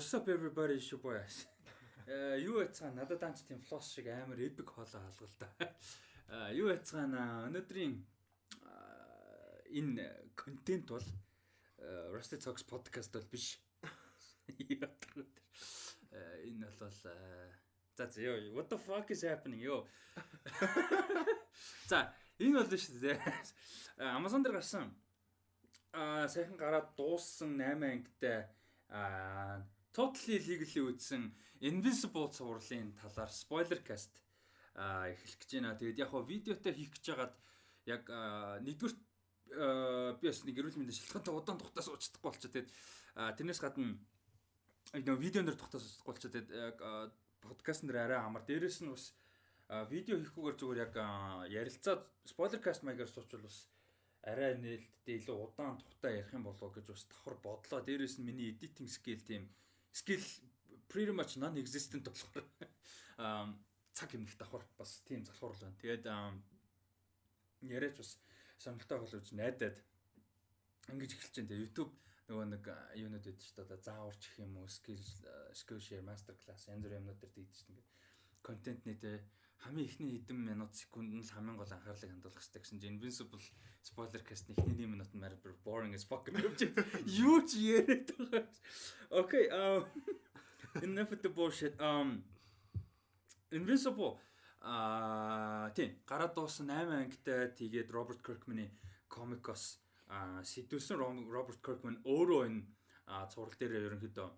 What's up everybody шүү boys. Юу яцгаа надад анч тийм флос шиг амар epic хоолоо хаалгал та. Юу яцгаа өнөөдрийн энэ контент бол Rusty Talks podcast бол биш. Энэ бол за ёо what the fuck is happening ёо. За энэ бол шүү дээ. Amazon дээр гарсан сайхан гараад дууссан 8 ангитай Totally Legally үзсэн Invincible цувралын талаар spoiler cast эхлэх гэж байна. Тэгээд яг хоо видеотой хийх гэж байгаад яг нэгдүгээр би бас нэг эрүүл мэндийн шалтгаантай удаан тухтаас уучлахгүй болчиход тэгээд тэрнээс гадна видеоноор тухтаас уучлахгүй болчиход тэгээд подкаст нэр арай амар. Дээрээс нь бас видео хийхгүйгээр зүгээр яг ярилцаад spoiler cast маягаар суучвал бас арай нээлттэй илүү удаан тухтай ярих юм болов гэж бас давхар бодлоо. Дээрээс нь миний editing skill pretty much non-existent болохоор цаг юмх давхар бас тийм залхуур л байна. Тэгээд яриач бас сонирхолтой болов гэж найдаад ингэж эхэлж байна. Тэгээд YouTube нөгөө нэг юунууд байдаг шүү дээ. Зааварч гэх юм уу, skill share master class янз бүрийн юмнууд дээр дийдэж шүү дээ. Контент нэтэ хамгийн ихний хэдэн минут секунд нь л хамгийн гол анхаарлыг хандуулах хэрэгтэй гэсэн чинь Invincible spoiler cast-ны ихний 1 минут нь амар boring as fuck гэж юу ч яриад байгаа. Okay, enough of the bullshit. Invincible тийм гараад дууссан 8 ангитай тэгээд Robert Kirkman-ы комикос сэтүүлсэн Robert Kirkman өөрөө энэ цуврал дээр ерөнхийдөө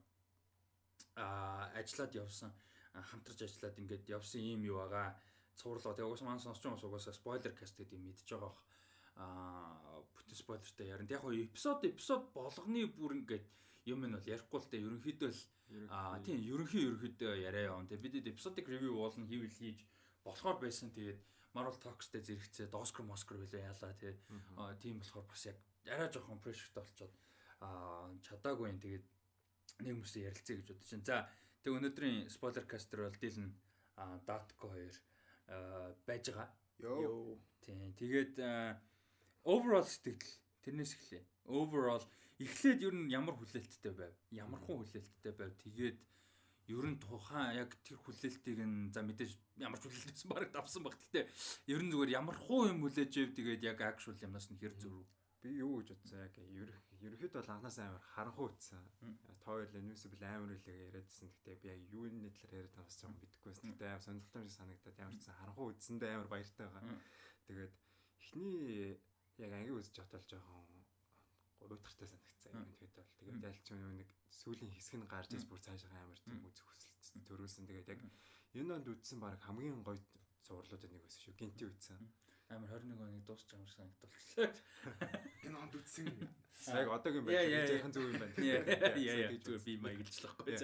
ажиллаад явсан хамтарч ажиллаад ингээд явсан юм юу байгаа цуурлаа. Тэгээ угаасаа маань сонсч байгаа угаасаа spoiler cast гэдэг юм мэдж байгаа бох. Бүтэн spoilerтэй ярина. Яг хоо эпизод болгоны бүр ингээд юм нь бол ярихгүй л дээ. Ерөнхийдөө л тийм ерөнхийдөө яриа явна. Тэгээ бидэд episodic review болно хийж болохоор байсан. Тэгээд Marvel Talks дээр зэрэгцээд Oscar билээ яалаа тийм болохоор бас яг арай жоохон pressureтэй болчиход чадаагүй юм. Тэгээд нэг хүмүүсээ ярилцъя гэж бодож байна. За тэг өнөөдрийн spoiler caster бол Dylan Datko 2 байж байгаа. Йоо. Тийм. Тэгээд overall сэтгэл тэрнээс эхлэе. Overall эхлээд ер нь ямар хүлээлттэй байв? Ямархан хүлээлттэй байв? Тэгээд ер нь тухайн яг тэр хүлээлтийг нь за мэдээж ямар ч хүлээлтсэн бараг давсан баг. Гэхдээ ер нь зүгээр ямархан юм хүлээж байв тэгээд яг actual юмнаас нь хэр зөрүү. Би юу гэж бодсон яг ерөнхийдөө бол анханаас амар харанхуй утсан. Тойл Invincible амар үлээ яриадсэн. Гэхдээ би яг юуны талаар яриад байгаа юм мэдэхгүй байсан. Гэхдээ амар сонирхолтой шиг санагдаад ямар ч сан харанхуй үзсэндээ амар баяртай байгаа. Тэгээд эхний яг анги үзэж хатал жоохон уйтгартай санагдсан юм тэгээд бол тэгээд ялч нэг сүүлийн хэсэг нь гарч ирс бүр цаашаа амар тийм үзэх хүсэлт төрүүлсэн. Тэгээд яг энэ онд үзсэн баг хамгийн гоё зурлуудад нэг байсан шүү. Гинти үзсэн. Амар 21 оны дуусч ямар санагдуулчихлаа. Энэ онд үтсэн. Яг одоогийн байх яахан зүг юм байна. Яа зүгээр би маяглажлахгүй.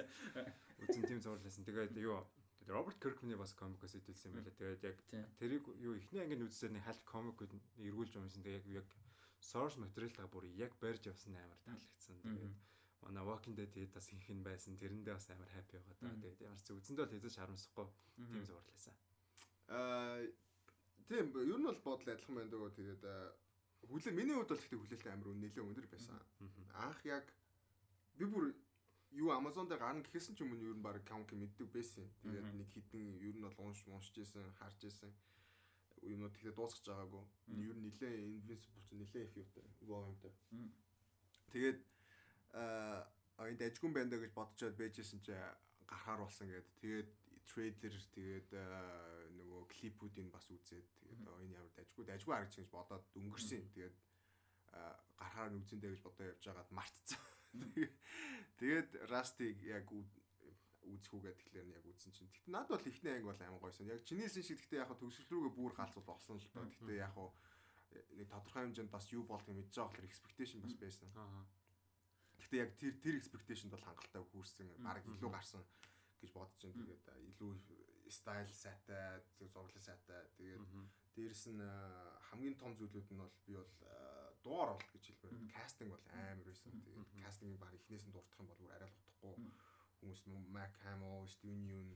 Үтсэн тийм зурлаасан. Тэгээд юу Роберт Киркманы бас комикос хэдүүлсэн байлаа. Тэгээд яг тэрийг юу эхний ангийн үзсээр нэг халт комикуд эргүүлж юмсан. Тэгээд яг source material-таа бүр яг барьж явсан амар таалагдсан. Тэгээд манай Walking Dead бас их хэн байсан. Тэрэндээ бас амар happy байгаа. Тэгээд ямар ч үзэндээ л хэзээ харамсахгүй тийм зурлаасан. Тийм ер нь бол бодол адилхан байна даа. Тэгээд миний хувьд бол ихтэй хүлээлт амар нэлээд өндөр байсан. Анх яг би бүр юу Amazon дээр гарна гэхээсэн ч өмнө ер нь баг комик мэддэг байсан. Тэгээд нэг хитэн ер нь бол уншиж байсан, харж байсан. Юмнууд тэгэхээр дуусгаж байгаагүй. Ер нь нэлээд Invincible ч нэлээд их юутай, volumeтай. Тэгээд энэ дайггүй байна даа гэж бодчоод байжсэн чи гарахаар болсон гэдэг. Тэгээд трейлер тэгээд нөгөө клипүүдийг бас үзээд тэгээд энэ ямар дайггүй харагдаж гэж бодоод өнгөрсөн. Тэгээд гарахаар нь үзэндээ гэж бодоо явж байгаад мартцсан. Тэгээд Rusty яг үзэхүүгээ тэгэхээр яг үзсэн чинь. Тэгтээ над бол ихний анги бол амар гойсон. Яг чинийсэн шиг тэгтээ яг төгсгөл рүүгээ бүр галзуул болсон л доо. Тэгтээ яг нэг тодорхой хэмжээнд бас юу болдгийг мэдж байгаа болохоор expectation бас байсан. Тэгтээ яг тэр expectation бол хангалттай хүрсэн. Бараг илүү гарсан гэж бодож байна. Тэгээд илүү style сайтай, зурлал сайтай. Тэгээд дээрэс нь хамгийн том зүйлүүд нь бол би бол дуугаар болт гэж хэлмээр. Кастинг бол амар байсан. Тэгээд кастингийг баг эхнээс нь дурдах юм бол арай л утахгүй. Хүмүүс Mark Hamill, Steven Yeun,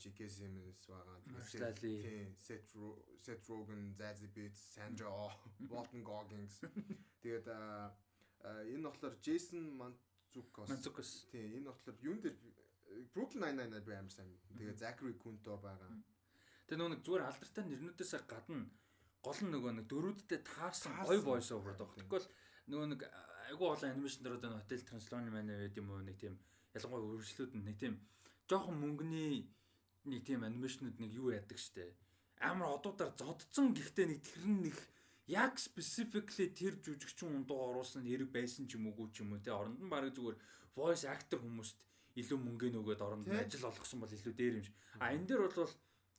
J.K. Simmons байгаа. Seth Rogen, Zazie Beetz, Sandra Oh, Walton Goggins. Тэгээд энэ болохоор Jason Manzukos. Тийм энэ болохоор юун дээр Brooklyn Nine-Nine би амар сайн мэднэ. Тэгээ Zachary Quinto байгаа. Тэгээ нэг зүгээр алдартай нэрнүүдээс гадна гол нь нөгөө нэг дөрүүдтэй таарсан гоё voice over даа. Тэгэхгүй л нөгөө нэг айгүй олон анимашн дээр одоо Hotel Transylvania манай байд юм уу нэг тийм ялангуяа үргэлжлүүд нэг тийм жоохон мөнгөний нэг тийм анимашнууд нэг юу яадаг штэ. Амар одуудаар зодцсон гэхдээ нэг тэр нэг яг specifically тэр жүжигчин ундуу оруулсан хэрэг байсан ч юм уу ч юм уу те оронд нь баг зүгээр voice actor хүмүүст илүү мөнгө нөгөөд оронд нь ажил олгосон бол илүү дээр юм шиг. А энэ дээр бол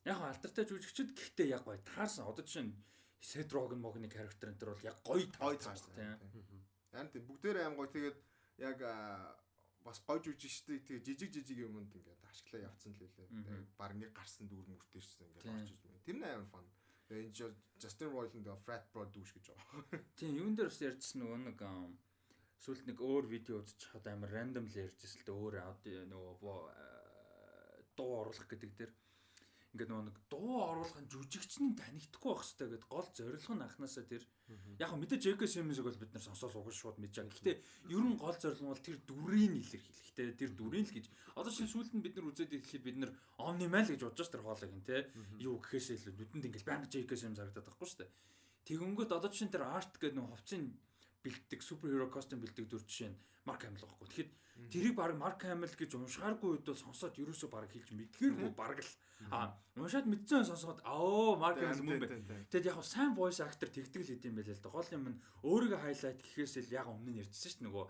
яг алдартай жүжигчд гэхдээ яг гоё таарсан. Одоо жишээ нь Seth Rogen character энэ төр бол яг гоё таарсан тийм. Харин тийм бүгдээр аим гоё тэгээд яг бас гоё жүжигчдийг тэгээ жижиг юмд ингээд ашиглаа явцсан л үлээ. Баг нэг гарсан дүүр мөртөөшсэн ингээд орж ирсэн. Тэр нь аим фан. Энэ Justin Roiland frat bro дүүш гэж байгаа. Тийм юун дээр бас ярьжсэн нөгөө нэг сүүлд нэг өөр видео үзэж хаад амар randomly ярьжсэн л дээ өөр аудио нөгөө дуу оруулах гэдэг дээр ингээд нөгөө нэг дуу оруулахын жүжигчний танигдахгүй байх хэрэгтэй гэдэг гол зорилго нь анханасаа тэр яг мэдээ J.K. Simmons-ыг бол бид нар сонсоод угаж шууд мэдж байгаа. Гэхдээ ер нь гол зорилго нь бол тэр дүрийн илэрхийлэх те тэр дүрийн л гэж одоо шинэ сүүлд нь бид нар үзээд ирэхэд бид нар Omni-Man л гэж бодож тэр хоолойг нь те юу гэхээсээ илүү нүдэнд ингээд банк J.K. Simmons харагдаад байхгүй шүү дээ. Тэгэнгүүт одоо чинь тэр арт гэдэг нэг хувцсын бэлтдэг суперхеро костюм бэлтдэг дүр жишээ нь Mark Hamill байхгүй. Тэгэхэд тэрийг баг Mark Hamill гэж уншихааргүй үед бол сонсоод ерөөсөө баг хэлж мэдхээргүй баг л уншаад мэдсэн сонсоод Mark Hamill мөн бэ. Тэгэд яг сайн voice actor тэгдэг л хэдэм байлээ л да. Гол юм нь өөрийгөө highlight гэхээс л яг өмнө нь ярьжсэн шүү дээ нөгөө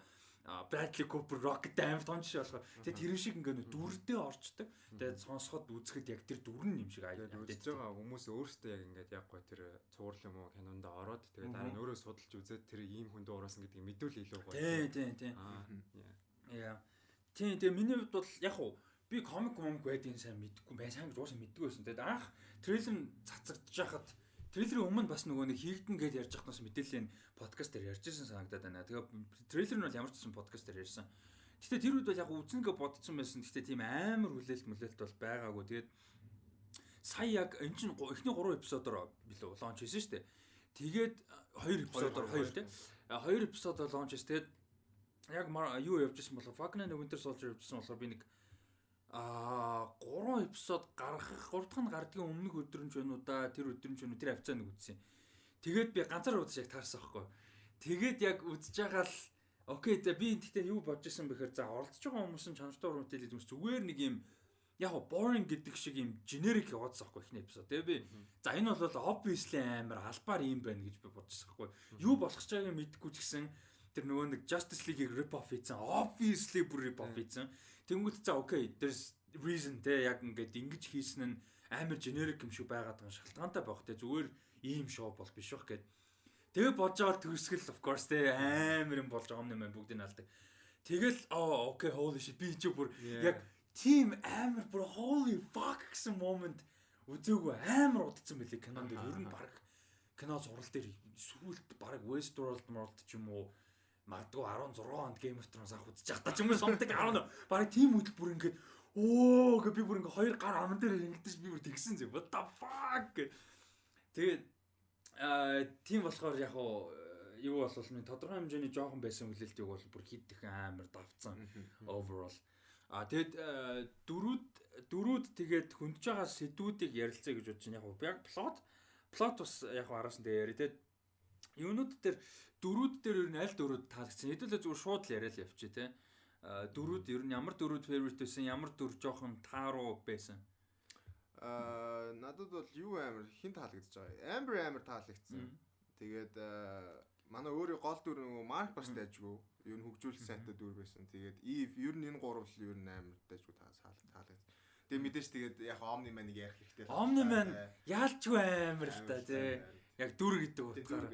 Bradley Cooper Rocket амар том жишээ болохоор тэгээд тэр шиг ингээд дүрдээ орчдөг. Тэгээд сонсоход үзэхэд яг тэр дүр нь юм шиг үзэж байгаа хүмүүс өөрсдөө яг ингээд яг гоо тэр цуврал юм уу кинонд ороод тэгээд дараа нь өөрөө судалж үзээд тэр ийм хүн дуурасан гэдгийг мэдүүл илүү гоё. Тийм. Яа. Тийм миний хувьд бол яг уу би комик байдгийг сайн мэдгүй байсан гэж уусаа мэдгүй байсан. Тэгээд анх трейлер нь цацагдж байхад трейлерын өмнө бас нөгөө нэг хийгдэн гэж ярьж байхдаас мэдээлэл нь подкаст дээр ярьжсэн санагдаад байна. Тэгээ трейлер нь бол ямар ч гэсэн подкаст дээр ярьсан. Гэтэ тэр үед бол яг үзнэгээ бодсон байсан. Гэтэ тийм амар хүлээлт бол байгаагүй. Тэгээд сая яг энэ чинь эхний 3 эпизодоор билүү лонч хийсэн шүү дээ. Тэгээд 2 эпизодоор 2 тийм 2 эпизодоор лонч хийсэн. Тэгээд яг юу явж исэн болохоор Falcon and Winter Soldier явж исэн болохоор би нэг 3 эпизод гаргах 3 дахь нь гардгийн өмнөх өдөр нь ч байна уу да тэр өдөр нь ч байна уу тэр хавцаа нэг үзсэн. Тэгээд би ганцаар үзэж яг таарсан байхгүй. Тэгээд яг үзэж байгаа л окей за би тэгтээ юу бодож исэн бэхээр за оролцож байгаа хүмүүс нь чанартай уран бүтээлүүд хүмүүс зүгээр нэг юм яг boring гэдэг шиг юм generic яваадсан байхгүй эхний эпизод. Тэгээ би за энэ бол obviously амар албаар юм байна гэж би бодчихсон байхгүй. Юу болох ч байгааг мэдэхгүй ч гэсэн тэр нөгөө нэг Justice League-ийг rip off хийсэн. Obviously бүр rip off хийсэн. Тэнгүүт за окей there's reason те яг ингээд ингэж хийсэн нь амар generic юм шиг байгаад байгаа шалтгаантай байх те зүгээр ийм шоу бол биш байх гэд. Тэгээ бодож байгаа төрсгөл of course те амар юм болж байгаа юм байна бүгдийг алдаг. Тэгэл окей holy shit би чи бүр яг team амар бүр holy fuck гэсэн moment үзээгүй амар удацсан байлээ кинонд ер нь баг кино зурал дээр сүүлд баг Westworld ч юм уу магадгүй 16 онд Game of Thrones анх үзэж байхдаа ч юм уу сумдаг 10 баг team хөтөлбөр ингээд гэ би бүр ингээ хоёр гар аман дээр ингэдэж би бүр тэгсэн зэ what the fuck тэгээд тийм болохоор яг юу болвол минь тодорхой хэмжээний жоохон байсан хүлээлтийг бол бүр хит их амар давцсан overall тэгэд дөрүүд тэгээд хөндөж байгаа сэдвүүдийг ярилцъя гэж бодож байна яг плот бас яг араас нь дээр тэгээд юунууд дээр дөрүүд дээр ер нь аль дөрүүд таалагдсан хэдүүлээ зүгээр шууд л яриа л явчих те дөрүүд ер нь ямар дөрүүд favorite байсан ямар дүр жоохон тааруу байсан надад бол юу амар хин таалагдж байгаа амар таалагдсан тэгээд манай өөрийн гол дүр нөгөө Марк бас дайжгүй ер нь хөгжүүлэлт сайтай дүр байсан тэгээд ер нь энэ гурав л ер нь амар дайжгүй таалагдсан тэгээд мэдээж тэгээд яг Omni-Man-ыг ярих хэрэгтэй Omni-Man яалчгүй амар л та тий яг дүр гэдэг утгаараа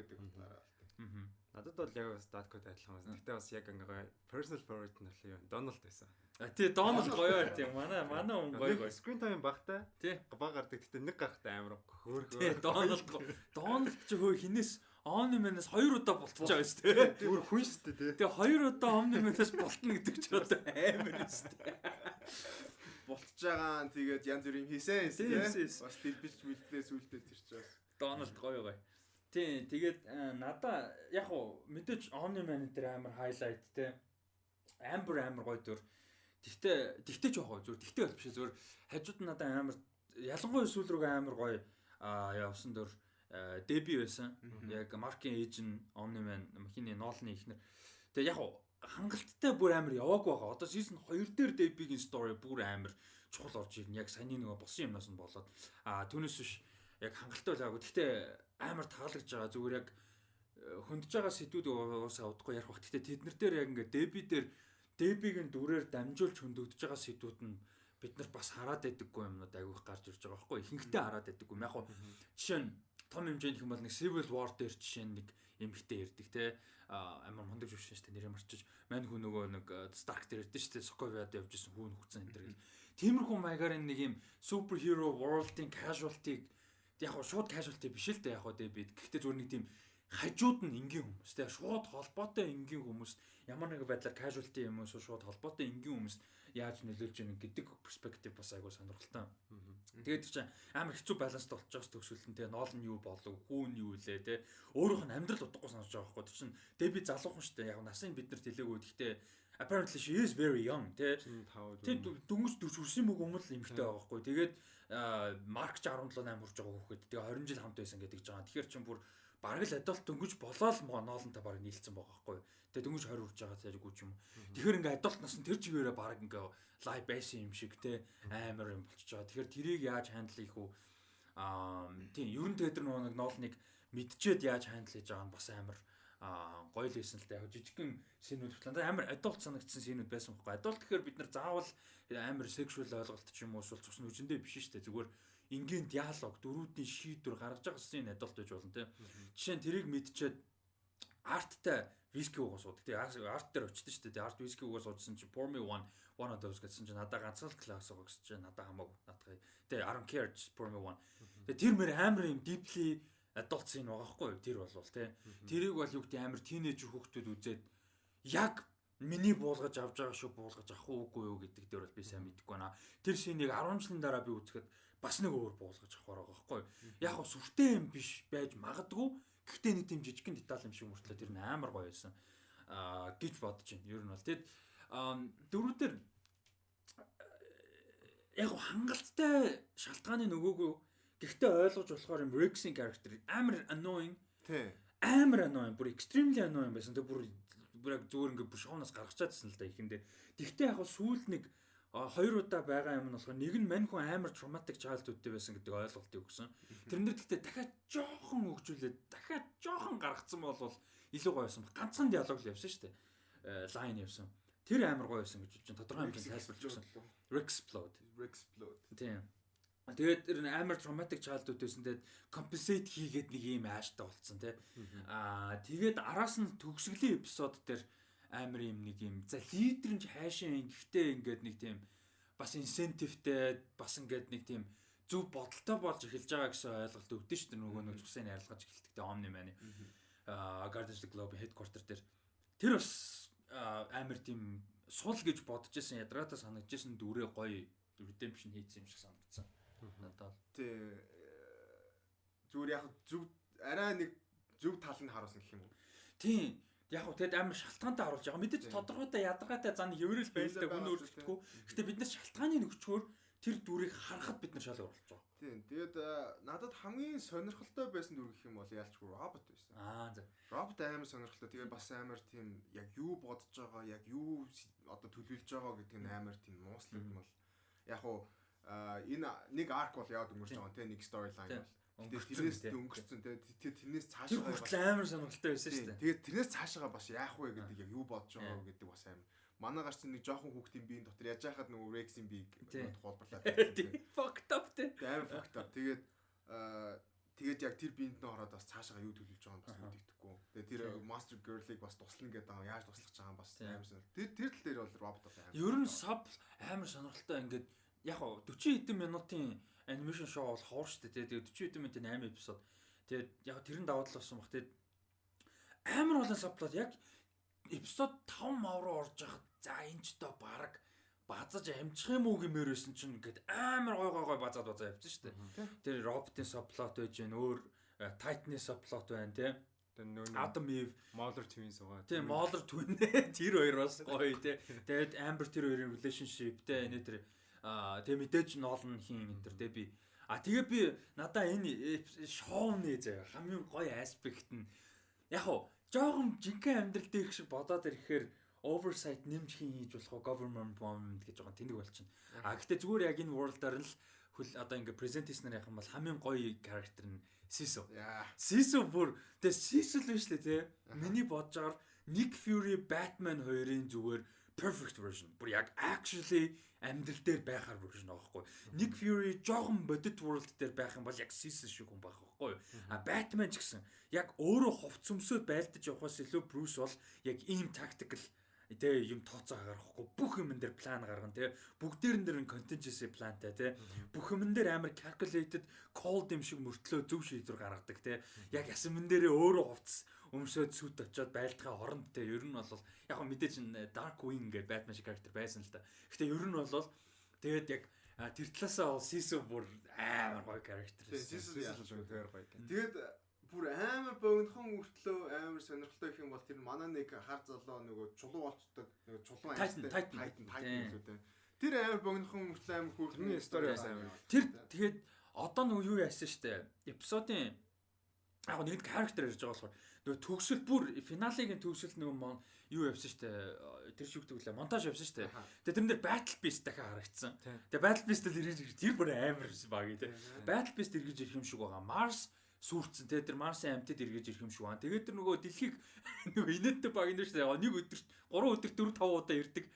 надад бол яг бас Dark-д адилхан байсан. Гэхдээ бас яг ингээ personal favorite нь бол Donald байсан. Тий Donald гоё байр тийм манай хүн гоё. Screen time багтай. Тий баг гардаг. Гэхдээ нэг гарахтай амар хөөрхөө. Тий Donald ч хөө хинээс Omni-Man-аас 2 удаа болтож байгаа шүү дээ. Өөр хүн шүү дээ. Тэгээ 2 удаа Omni-Man-аас болтно гэдэг ч одоо амар шүү дээ. Болтож байгаа нь тэгээд янз бүр юм хийсэн тийм. Бас дэлбэж мэлдээ сүултээ тэр ч бас Donald гоё. Тийм тэгээд надаа яг уу мэдээж Omni-Man дээр амар highlight те. амар гоё дүр. Тэгтээ ч яах вэ? Зүгээр тэгтээ бол биш зүгээр хажууд нь надад амар ялангуяа сүүл рүүгээ амар гоё явсан дүр Деби байсан. Яг Маркийн ээж нь Omni-Man хиний Нолны ихнэр. Тэгээ яг хангалттай бүр амар яваагүй байгаа. Одоо season 2 дээр Debiгийн story бүр амар чухал орж ирнэ. Яг саний нөгөө босон юмнаас нь болоод түүнээс биш яг хангалттай байгаагүй. Гэхдээ амар таалагдж байгаа. Зүгээр яг хөндөж байгаа сэдвүүд уусаа удахгүй ярих бах. Гэхдээ тэднэр дээр яг ингээд Debiгийн дүрээр дамжуулж хөндөгдөж байгаа сэдвүүд нь бид нар бас хараад байдаггүй юмнууд айгүйх гарч ирж байгаа байхгүй. Ихэнхдээ хараад байдаггүй. Яг хоо жишээ нь том хэмжээнд хэм бол нэг Civil War дээр жишээ нь нэг эмхтэй ярддаг те амар мундаг жүжигч шүү дээ нэрээ марчиж мань хүн нөгөө нэг Stark дээр ярддаг шүү дээ Sokovia-д явж исэн хүүн хөгцөн энэ төр гэл тиймэрхүү маягаар нэг юм superhero world-ийн casualty яг хоо шууд casualty биш л дээ яг хоо бид гэхдээ зүгээр нэг тийм хажууд нь энгийн хүмүүс те шууд холбоотой энгийн хүмүүс ямар нэг байдлаар casualty юм уу шууд холбоотой энгийн хүмүүс яаж нөлөөлж ийнэ гэдэг перспектив бас айгуу сонирхолтой. Тэгээд чинь амар хэцүү баланстай болчихж байгаа төгсөлтөн те ноол нь юу болов хүүн юу лээ те өөрийнх нь амьдрал утгагүй санаж байгаа байхгүй чинь Деби залуухан шүү дээ яг насын бид нар тэлээгүү гэхдээ apparently she is very young те дөнгөж 40 хүрсэн мөг өмөл эмхтэй байгаа байхгүй тэгээд Марк 17 8 хүрж байгаа хүүхэд тэгээ 20 жил хамт байсан гэдэг жаа тэгэхээр чинь бүр бараг л адуулт дөнгөж болоод ноолонтой бараг нийлцсэн байгаа байхгүй тэгээ дөнгөж 20 хүрж байгаа зэрэггүй ч юм тэгэхээр ингээ адуулт нас нь тэр чигээрээ бараг ингээ лайв байсан юм шиг те амар юм болчихж байгаа тэгэхээр тэрийг яаж хандл хийх үү тийм ерөн тедэр нэг ноолныг мэдчихэд яаж хандл хийж байгаа нь бас амар гоё л байсан л да яг жижигхэн синүүд хөтлөн амар адуулт санагдсан синүүд байсан байхгүй адуулт гэхээр бид нар заавал амар сексуал ойлголт ч юм уу эсвэл цус нүжиндээ биш шүү дээ зүгээр энгийн диалог дөрүүдийн шийдвэр гаргаж байгаа син адуулт байж болно те жишээ нь тэрийг мэдчихэд арттай виски уугаа суудаг те арт дээр очсон шүү дээ арт виски уугаа суужсэн чи pour me one of those гэсэн чи надад ганцхан класс уугаа гэсэн чи надад хамаагүй надад те I don't care just pour me one тэр мөр амар юм deeply adult scene байгаа хгүй тэр болвол те тэрийг бол юу гэдэг амар тинейжер хүүхдүүд үзээд яг миний буулгаж авч байгаа шүү буулгаж авах уугүй юу гэдэг дээр бол би сайн мэдэхгүй байна. Тэр синийг 10 жилийн дараа би үзэхэд бас нэг өөр буулгаж авах байгаа хгүй. Яг гоо сүртэй юм биш байж магадгүй. Гэхдээ нэг тийм жижигхэн деталь юм шиг мөртлөө тэр нь амар гоё байсан. Гэж бодож байна. Ер нь бол тэгэд дөрүүдээр яг хангалттай шалтгааны нөгөөгүй гэхдээ ойлгож болохоор юм Rex-ийн character амар annoying. Тий. Амар annoying, бүр extremely annoying байсан. Тэг бүр яг зүгээр ингээ бүр шоунаас гаргачаадсэн л да ихэндээ. Тэгтээ яг сүүл нэг 2 удаа байгаа юм нь болохоор нэг нь мань хүн амар traumatic childhoodтэй байсан гэдэг ойлголтыг өгсөн. Тэрнэр тэгтээ дахиад жоохон хөгжүүлээд дахиад жоохон гаргацсан бол илүү гоё байсан. Ганцхан диалог л явсан шүү дээ. Line явсан. Тэр амар гоё байсан гэж чинь тодорхой хэмжээнд тайлбарлаж өгсөн. Rexplode. Тийм. Тэгээд тэр амар traumatic childhood байсан. Тэгээд compensate хийгээд нэг юм ааштай болцсон тий. Тэгээд араас нь төгсгөлийн эпизод дээр амар юм нэг юм за лидер нь хайшаа ингэхдээ ингээд нэг тийм бас инсентивтэй бас ингээд нэг тийм зөв бодолтой болж эхэлж байгаа гэсэн ойлголт өгдөн шүү дээ нөгөө нэг цусны арилгаж эхэлдэг Omni-Man Guardians of the Globe headquarter дээр тэр бас амар тийм сул гэж бодож исэн ядраатай санагдаж исэн дүрээ гоё redemption хийсэн юм шиг санагдсан надад тий зүгээр яг зөв арай нэг зөв тал нь харуулсан гэх юм уу тийм яг хөө тэгэд амар шалтгаантай харуулж байгаа. Мэдээж тодорхойтой ядаргаатай зан хэврэл байлтай хүн өөрчлөгдөхгүй. Гэтэ бид нар шалтгааны нөгчгөөр тэр дүрийг харахад бид нар шал оруулж байгаа. Тийм. Тэгээд надад хамгийн сонирхолтой байсан дүр гэх юм бол яалчгүй робот байсан. За. Робот амар сонирхолтой. Тэгээд бас амар тийм яг юу бодож байгаа, яг юу одоо төлөвлөж байгаа гэдэг нь амар тийм нууцлагдмал. Яг хөө энэ нэг арк бол яваад өнгөрч байгаа тийм нэг storyline бол. Тэгээд тэрнээс өнгөрцөн тэгээд тэрнээс цаашаа бас амар сонирхолтой байсан шүү дээ. Тэгээд тэрнээс цаашаа бас яах вэ гэдэг яг юу бодож байгаа гэдэг бас амар. Манай гарч нэг жоохон хүүхдийн биеийн дотор яаж яхад нөгөө Rex-ийн биеийг хуулбарлаад байсан. Fucked up те. Амар fucked up. Тэгээд яг тэр биеинд нь ороод бас цаашаа юу төлөвлөж байгаа нь бас мэддэхгүй. Тэгээд тэр Master Girl-ыг бас туслана гэдэг байгаа яаж туслах гэж байгаа юм бас амар сонирхолтой. Тэр тал дээр бол робот амар. Ер нь sub амар сонирхолтой ингээд яг 40 хэдэн минутын анимашн шоу бол хоор штэ тэгээд 40 хэдэн минутын 8 эпизод тэгээд яг тэрэн даваад л болсон баг тэгээд амар олон сабплот яг эпизод 5 мав руу орж яхад за энэ ч доо баг базаж амжих юм уу гэмээр байсан чинь ингээд амар гой базаад явчихсан штэ тэр роботын сабплот байж гэн өөр Titan-ы сабплот байна те Тэгээ Adam Eve Mother Twin суугаад. Тийм Mother Twin тэр хоёр бас гоё тий. Тэгээд Amber тэр хоёрын relationship тий энэ тэр тэгээ мэдээж Nolan хийн энэ тэр тий би тэгээ би надаа энэ шоуны заяа хамгийн гоё аспект нь яг хоо жоохон жинхэнэ амьдрал дээр шиг бодоод ирэхээр oversight нэмж хийж болох government bomb гэж жоохон тэнэг болчихно. Гэхдээ зүгээр яг энэ world-аар л одоо ингээ present-ийнээр яхах юм бол хамгийн гоё character нь Sisu. Sisu бүр тэгээ Sisu л биш лээ те. Миний бодожоор Nick Fury Batman хоёрын зүгээр perfect version. Бүр яг actually амьдрал дээр байхаар version аахгүй. Nick Fury жоохон бодит world дээр байх юм бол яг Sisu шиг хүн байх байхгүй. Batman ч гэсэн яг өөрөө хувц өмсөд байлдаж явахаас илүү Bruce бол яг ийм tactical тэгээ юм тооцоо гаргахгүй бүх юм дээр план гаргана тэгээ бүгдээр нь contingency planтай тэгээ бүх юм дээр амар calculated cold юм шиг мөртлөө зөв шийдвэр гаргадаг тэгээ яг ясмэн дээрээ өөрөө хувцас өмсөд сүт очиод байлдахаа оронд тэгээ ер нь бол яг мэдээж Dark Wing гэдэг Batman шиг character байсан л да. Гэхдээ ер нь бол тэгээд яг тэр талаасаа бол Sisu бүр амар гоё character. Sisu шүү тэр гоё. Тэгээд бүр амар богинохон үртлөө амар сонирхолтой гэх юм бол тэр манай нэг хар залуу нөгөө чулуу болчдөг нөгөө чулуу Titan шүү дээ. Тэр амар богинохон үртлөө амар хүүхний стори бас амар. Тэр тэгээд одоо нөгөө юу яасан штэ эпизодын яг нэг character ирж байгаа болохоор нөгөө төгсөл бүр финалийн төгсөл нөгөө юу явсан штэ тэр шүгдэг лээ монтаж явсан штэ. Тэгээ тэрэн дээр Battle Beast дахиад харагдсан. Тэгээ Battle Beast л ирж тэр бүр амар баг тий. Battle Beast ирж ирэх юм шиг байгаа. Mars сүрцэн те тэр Марсын амьтад эргэж ирэх юм шиг байна. Тэгээд тэр нөгөө дэлхийг нөгөө инээдтэй баг энэ шүү дээ. Нэг өдөрт 3 өдөрт 4 5 удаа ирдэг.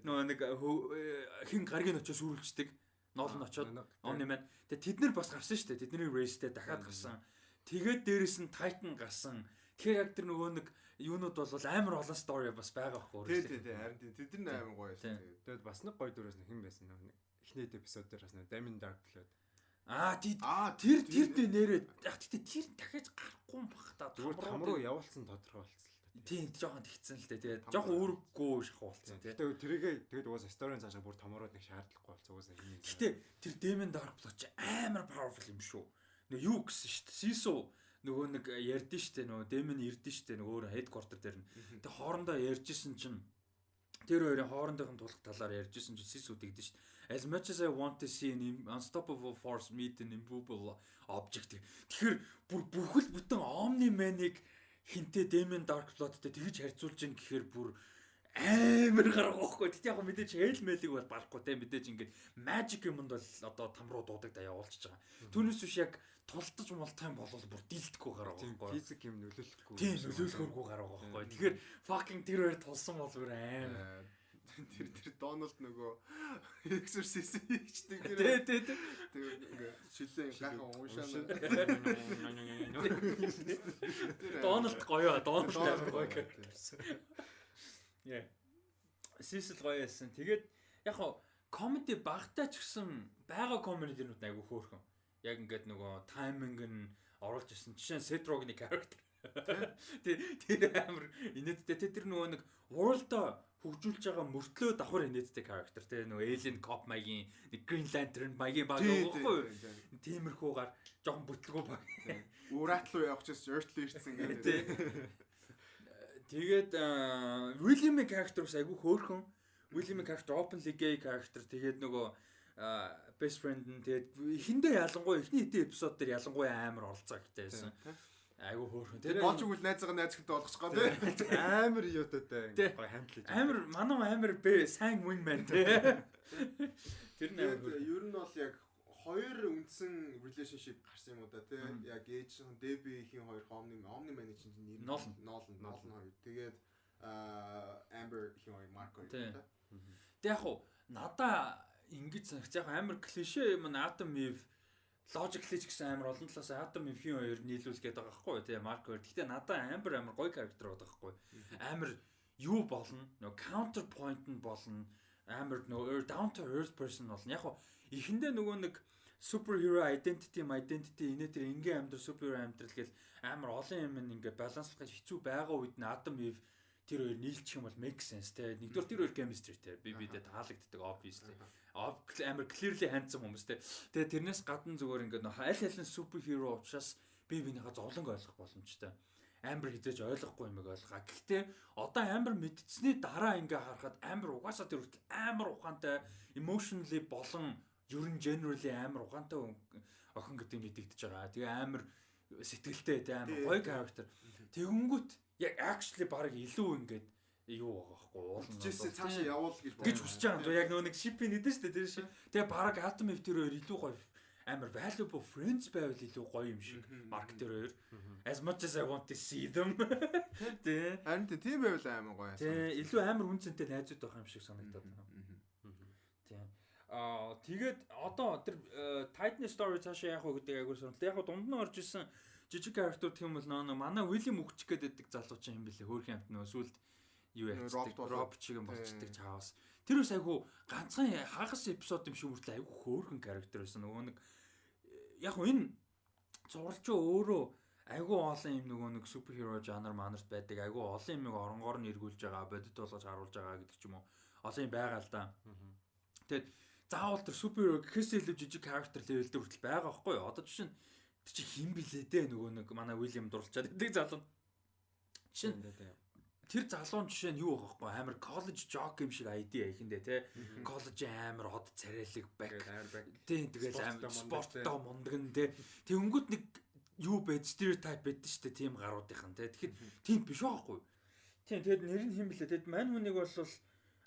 Нөгөө нэг хин гаргийн очиос сүрүүлждэг. Ноолн очоод он юм байна. Тэгээд тэд нар бас гарсан шүү дээ. Тэдний рейстэй дахиад гарсан. Тэгээд дээрэс нь Titan гарсан. Тэгэхээр яг тэр нөгөө нэг юунууд бол амар олон story бас байгаа байхгүй. Тий. Харин тэд нар амар гоё шүү. Тэгээд бас нэг гоё дөрөөс нэг хэн байсан нөгөө эхнийд эпизод дээр бас нэг Damien Dark гэлээд тэр нэрээ яг тэгтээ тэр дахиад гарахгүй юм бах та там руу явуулсан тодорхой болцсон л та. Тийм жоохон тэгсэн л дээ. Тэгээд жоохон үүрэггүй шахуулсан тий. Тэгээд угаасаа сторийн цаашаа бүр томороод нэг шаардлагагүй болцсон угаасаа юм. Гэтэ тэр Damien Dark плот чи амар powerful юм шүү. Нөгөө юу гэсэн шүү дээ. Sisu нөгөө нэг ярьдэн шүү дээ. Нөгөө Damien ирдэн шүү дээ. Нөгөө headquarter дээр нь. Тэг хоорондоо ярьжсэн чинь тэр хоёрын хоорондын тулах талаар ярьжсэн чинь Sisu тэгдэн шүү дээ. As much as I want to see an unstoppable force meet an immovable object. Тэгэхээр бүр бүхэл бүтэн Omni-Man-ыг хинтээ Damien Dark Plot-тэй тэгж харьцуулж ийн гэхээр бүр амар гарах байхгүй. Тэгтээ яг мэдээж Hell-Mail-ийг бол барахгүй те мэдээж ингээд magic юмд бол одоо там руу дуудаг да явуулчихж байгаа. Түүнээс биш яг тултаж мултай юм бол бүр дийлдэхгүй гарах байхгүй. Физик юм нөлөөлөхгүй. Тийм нөлөөлөхөөргүй гарах байхгүй. Тэгэхээр fucking тэр хоёр тулсан бол бүр амар тэр Donald нөгөө exercise хийдэг тэр тий. Тэгээ шилэн гахаа уушаана. Donald гоё гоё character. Яа. Сисэл гоё байсан. Тэгээд яг хоо comedy багтаа ч гэсэн байгаа comedy-нууд айгүй хөөрхөн. Яг ингээд нөгөө timing нь оруулж ирсэн. Жишээ нь Seth Rogen-ийн character. Тэр амар инээдтэй тэр нөгөө нэг world-о хөгжүүлж байгаа мөртлөө давхар инээдтэй character те нөгөө Alien Cop маягийн нэг Green Lantern маягийн баг байхгүй юу? Тиймэрхүүгээр жоохон бүтлгүү баг. Ураатлуу явах чаас Earth-л ирсэн гэдэг. Тэгээд William-ийн character бас айгүй хөөрхөн. William-ийн character openly gay character тэгээд нөгөө best friend нь тэгээд эхэндээ ялангуяа эхний хэдэн эпизод дээр ялангуяа амар оролцоо ихтэй байсан. Айгу хөөрхөн. Тэр болж игэл найзгаа найзхтай болгочих гоо тий. Амар юутай гоё хандлаж. Амар манай амар бэ сайн wingman тий. Тэр нээр ер нь бол яг хоёр үндсэн relationship гарсан юм уу да тий. Яг ээж нь Debbie-ийн хоёр Omni-Man чинь нэр нь Nolan хоёр. Тэгээд Amber-ийн хоёр Mark хоёр тий. Тэг яг хуу надаа ингэж санагч яг амар клишэ юм Adam Eve logically ч гэсэн амар олон талаас Adam Eve-ийн хоёр нийлүүлгээд байгаа байхгүй тий Mark хоёр. Гэхдээ надаа амар гоё character байгаа байхгүй. Амар юу болно? Нөгөө counterpoint нь болно. Амар нөгөө down to earth person болно. Яг хуу эхэндээ нөгөө нэг superhero identity инээ тэр ингийн амьдрал superhero амьдрал гэл амар олон юм ингээ баланслахаж хэцүү байгаа үед нь Adam Eve тэр хоёр нийлчих юм бол make sense те. Нэгдүгээр тэр хоёр chemistry те. Бидээ таалагддаг obviously. Амар clearly handsome хүмүүс те. Тэгээ тэрнээс гадна зүгээр ингээд аль аль нь superhero учраас бие биенийхээ зовлонг ойлгох боломжтой. Амбер хизээж ойлгохгүй юм ойлгоо. Гэхдээ одоо амбер мэдтсэний дараа ингээ харахад амбер угаасаа тэр хүртэл амар ухаантай, emotionally болон ер нь generally амар ухаантай охин гэдэг мэдэгдэж байгаа. Тэгээ амар сэтгэлтэй тэ амар гоё character. Тэгэнгүүт яг actually баг илүү ингээд юу байгаа байхгүй уулна. Жишээ цаашаа явуул гэж хүсэж байгаа. Яг нөгөө нэг ship-ийн нэдэн шүү дээ тэр шиг. Тэгээ баг Atom Eve тэр хоёр илүү гоё амар valuable friends байвал илүү гоё юм шиг. Mark тэр хоёр. As much as I want to see them. Тэ. Харин тийм байвал амар гоё. Тэ илүү амар үнцэнтэй найзууд байх юм шиг санагдаад байна. Тэ. Тэгээд одоо тэр Titan Story цаашаа яах вэ гэдэг айгуур сонирхолтой. Яг дунд нь орж исэн жижиг character гэх юм бол нөө манай William өгчих гэдэг залууч юм бэлээ. Хөөрхөн амт нөө сүлд юу яцдаг Rob чиг юм болцдог чаавас. Тэр бас айгу ганцхан хагас эпизод юм шиг хүртэл айгу хөөрхөн character байсан. Нөгөө нэг яг энэ зуралч өөрөө айгу олон юм нөгөө нэг superhero genre манерт байдаг. Айгу олон юмыг оронгоор нь эргүүлж байгаа, бодит болгож харуулж байгаа гэдэг ч юм уу. Олон юм байгаа л да. Тэгээд заавал тэр superhero гэхээс илүү жижиг character level дээр хүртэл байгаа байхгүй юу? Одоо жишээ нь чи хин блэ дээ нөгөө нэг манай William дурлцаад идэг залуу. Жишээ нь тэр залуун жишээ нь юу байгаа байхгүй амар college jock юм шиг ID яхиндэ те college амар хот царайлаг баг тийм тэгэл амар спорттой мундаг нь те тэгэнгүүт нэг юу байд стереотип байдаг шүү дээ тийм гаруудынхан те тэгэхэд тийм биш байхгүй тийм тэгэд нэр нь хэм блэ тэгэд мань хүнийг бол